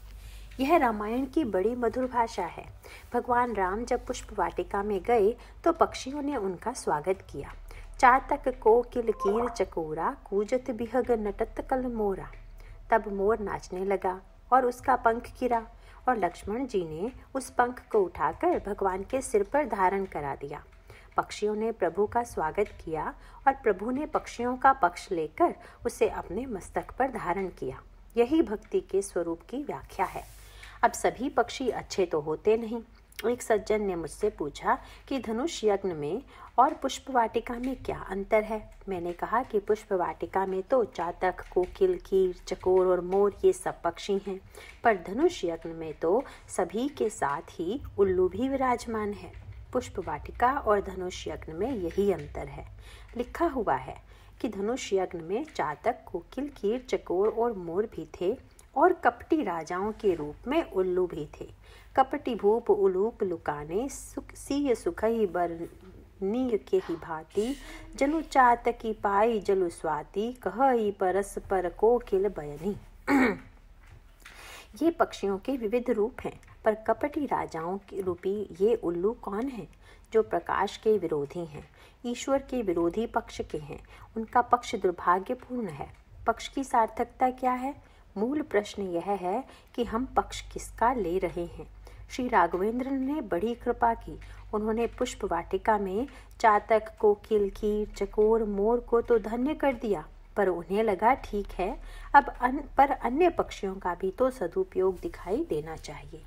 Speaker 1: यह रामायण की बड़ी मधुर भाषा है। भगवान राम जब पुष्प वाटिका में गए तो पक्षियों ने उनका स्वागत किया। चातक कोकिल कीर चकोरा कूजत बिहग नटत कल मोरा। तब मोर नाचने लगा और उसका पंख गिरा और लक्ष्मण जी ने उस पंख को उठाकर भगवान के सिर पर धारण करा दिया। पक्षियों ने प्रभु का स्वागत किया और प्रभु ने पक्षियों का पक्ष लेकर उसे अपने मस्तक पर धारण किया। यही भक्ति के स्वरूप की व्याख्या है। अब सभी पक्षी अच्छे तो होते नहीं, एक सज्जन ने मुझसे पूछा कि धनुष यज्ञ में और पुष्प वाटिका में क्या अंतर है। मैंने कहा कि पुष्प वाटिका में तो चातक, कोकिल, कीर, चकोर और मोर ये सब पक्षी हैं, पर धनुष यज्ञ में तो सभी के साथ ही उल्लू भी विराजमान है। पुष्प वाटिका और धनुष यज्ञ में यही अंतर है। लिखा हुआ है कि धनुष यज्ञ में चातक, कोकिल, कीर, चकोर और मोर भी थे और कपटी राजाओं के रूप में उल्लू भी थे। कपटी भूप उलूप लुकाने सीय सुखई बरनीय के ही भांति जलु चातकी पाई जलु स्वाति कहई परस पर कोकिल बयनी। ये पक्षियों के विविध रूप हैं, पर कपटी राजाओं के रूपी ये उल्लू कौन है? जो प्रकाश के विरोधी हैं, ईश्वर के विरोधी पक्ष के हैं। उनका पक्ष दुर्भाग्यपूर्ण है। पक्ष की सार्थकता क्या है? मूल प्रश्न यह है कि हम पक्ष किसका ले रहे हैं। श्री राघवेंद्र ने बड़ी कृपा की। उन्होंने पुष्प वाटिका में चातक, कोकिल, कीर, चकोर, मोर को तो धन्य कर दिया, पर उन्हें लगा ठीक है अब पर अन्य पक्षियों का भी तो सदुपयोग दिखाई देना चाहिए।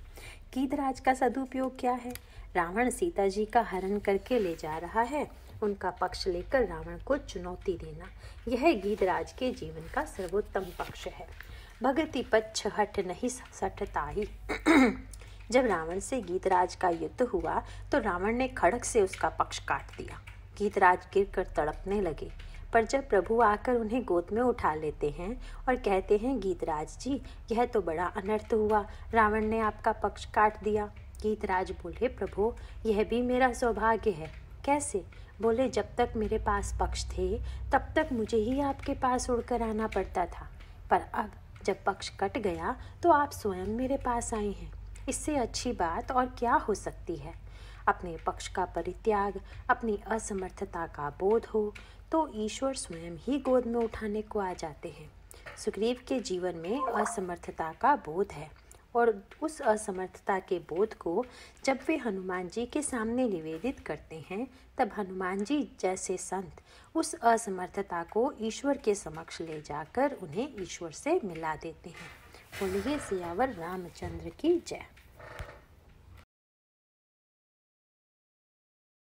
Speaker 1: गीधराज का सदुपयोग क्या है? रावण सीता जी का हरण करके ले जा रहा है, उनका पक्ष लेकर रावण को चुनौती देना, यह गीधराज के जीवन का सर्वोत्तम पक्ष है। भगति पच्छ हट नहीं सठताही। जब रावण से गीधराज का युद्ध हुआ तो रावण ने खड़ग से उसका पक्ष काट दिया। गीधराज गिरकर तड़पने लगे, पर जब प्रभु आकर उन्हें गोद में उठा लेते हैं और कहते हैं गीधराज जी यह तो बड़ा अनर्थ हुआ, रावण ने आपका पक्ष काट दिया। गीधराज बोले प्रभु यह भी मेरा सौभाग्य है। कैसे? बोले जब तक मेरे पास पक्ष थे तब तक मुझे ही आपके पास उड़कर आना पड़ता था, पर अब जब पक्ष कट गया तो आप स्वयं मेरे पास आए हैं। इससे अच्छी बात और क्या हो सकती है? अपने पक्ष का परित्याग, अपनी असमर्थता का बोध हो तो ईश्वर स्वयं ही गोद में उठाने को आ जाते हैं। सुग्रीव के जीवन में असमर्थता का बोध है और उस असमर्थता के बोध को जब वे हनुमान जी के सामने निवेदित करते हैं तब हनुमान जी जैसे संत उस असमर्थता को ईश्वर के समक्ष ले जाकर उन्हें ईश्वर से मिला देते हैं। बोलिए सियावर रामचंद्र की जय।